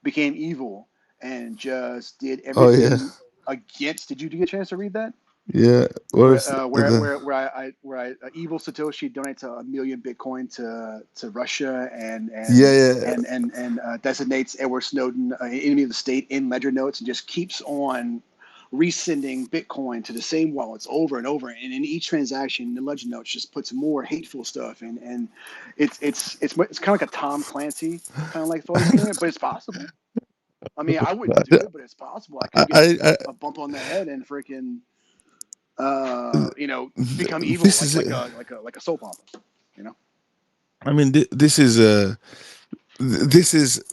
A: became evil and just did
B: Oh yeah.
A: everything against. Did you get a chance to read that?
B: Yeah. What
A: Where
B: is the?
A: evil Satoshi donates a million Bitcoin to Russia
B: Yeah. Yeah.
A: designates Edward Snowden enemy of the state in ledger notes, and just keeps on resending Bitcoin to the same wallets over and over, and in each transaction the ledger notes just puts more hateful stuff, and it's kind of like a Tom Clancy kind of like thought experiment, but it's possible. I mean, I wouldn't do it, but it's possible. I could get
B: I
A: a bump on the head and freaking become evil
B: this is it.
A: like a soap opera, you know?
B: I mean, this is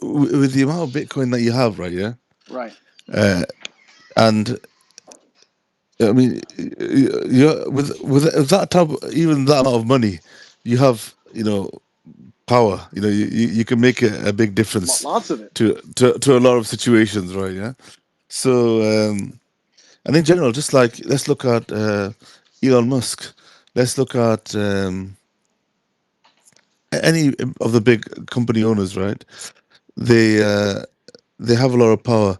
B: with the amount of Bitcoin that you have, right? Yeah.
A: Right.
B: And I mean, you with that type, even that amount of money, you have power. You can make a big difference
A: Lots of it.
B: to a lot of situations, right? Yeah. So and in general, just like let's look at Elon Musk. Let's look at any of the big company owners, right? They uh, they have a lot of power,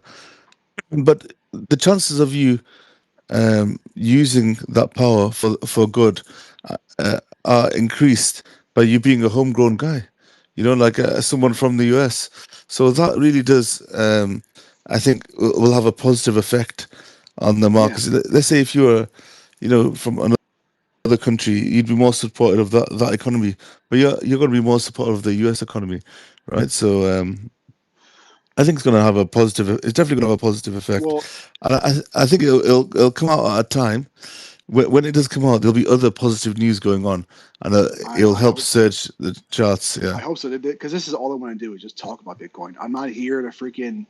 B: but the chances of you using that power for good are increased by you being a homegrown guy, like someone from the US. So that really does, I think, will have a positive effect on the
A: Yeah.
B: markets. Let's say if you were, from another country, you'd be more supportive of that economy, but you're going to be more supportive of the US economy, right? So I think it's going to have a positive. It's definitely going to have a positive effect,
A: Well,
B: and I think it'll come out at a time when it does come out, there'll be other positive news going on, and it'll
A: I
B: help
A: hope so.
B: surge the charts.
A: I
B: Yeah,
A: hope so, because this is all I want to do is just talk about Bitcoin. I'm not here to freaking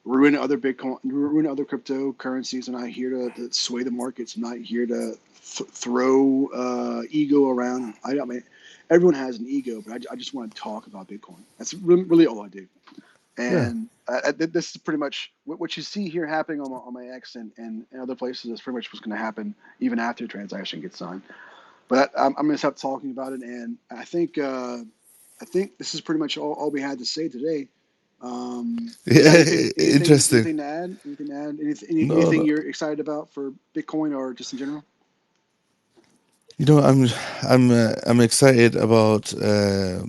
A: ruin other Bitcoin, ruin other cryptocurrencies. I'm not here to sway the markets. I'm not here to throw ego around. I mean, everyone has an ego, but I just want to talk about Bitcoin. That's really all I do.
B: yeah,
A: And this is pretty much what you see here happening on my X and other places is pretty much what's going to happen even after the transaction gets signed. But I'm going to stop talking about it, and I think this is pretty much all we had to say today. You got
B: yeah. Interesting.
A: anything to add? Anything to add?
B: No,
A: Anything
B: no.
A: you're excited about for Bitcoin or just in general?
B: I'm excited about the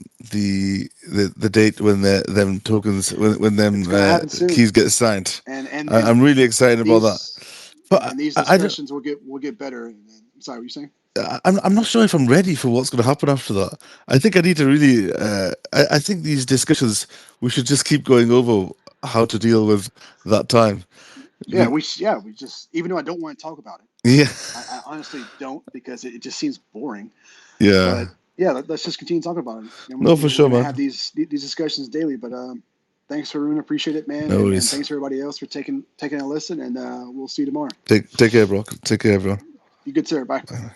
B: date when them tokens when
A: It's
B: them
A: going to happen soon,
B: keys get signed.
A: and
B: I'm really excited about that.
A: these
B: But
A: and these
B: I don't.
A: discussions will get better. I'm sorry, what are you saying?
B: I'm not sure if I'm ready for what's going to happen after that. I think I need to really. I think these discussions we should just keep going over. how to deal with that time.
A: We just, even though I don't want to talk about it,
B: Yeah,
A: I honestly don't, because it just seems boring.
B: yeah.
A: But yeah, let's just continue talking about it.
B: No, for
A: We're
B: sure,
A: gonna
B: man.
A: have these discussions daily. But thanks, Haroon. Appreciate it, man.
B: No
A: And
B: worries.
A: thanks everybody else for taking a listen. And we'll see you tomorrow.
B: Take care, bro. Take care, everyone.
A: You good, sir. Bye.
B: Bye.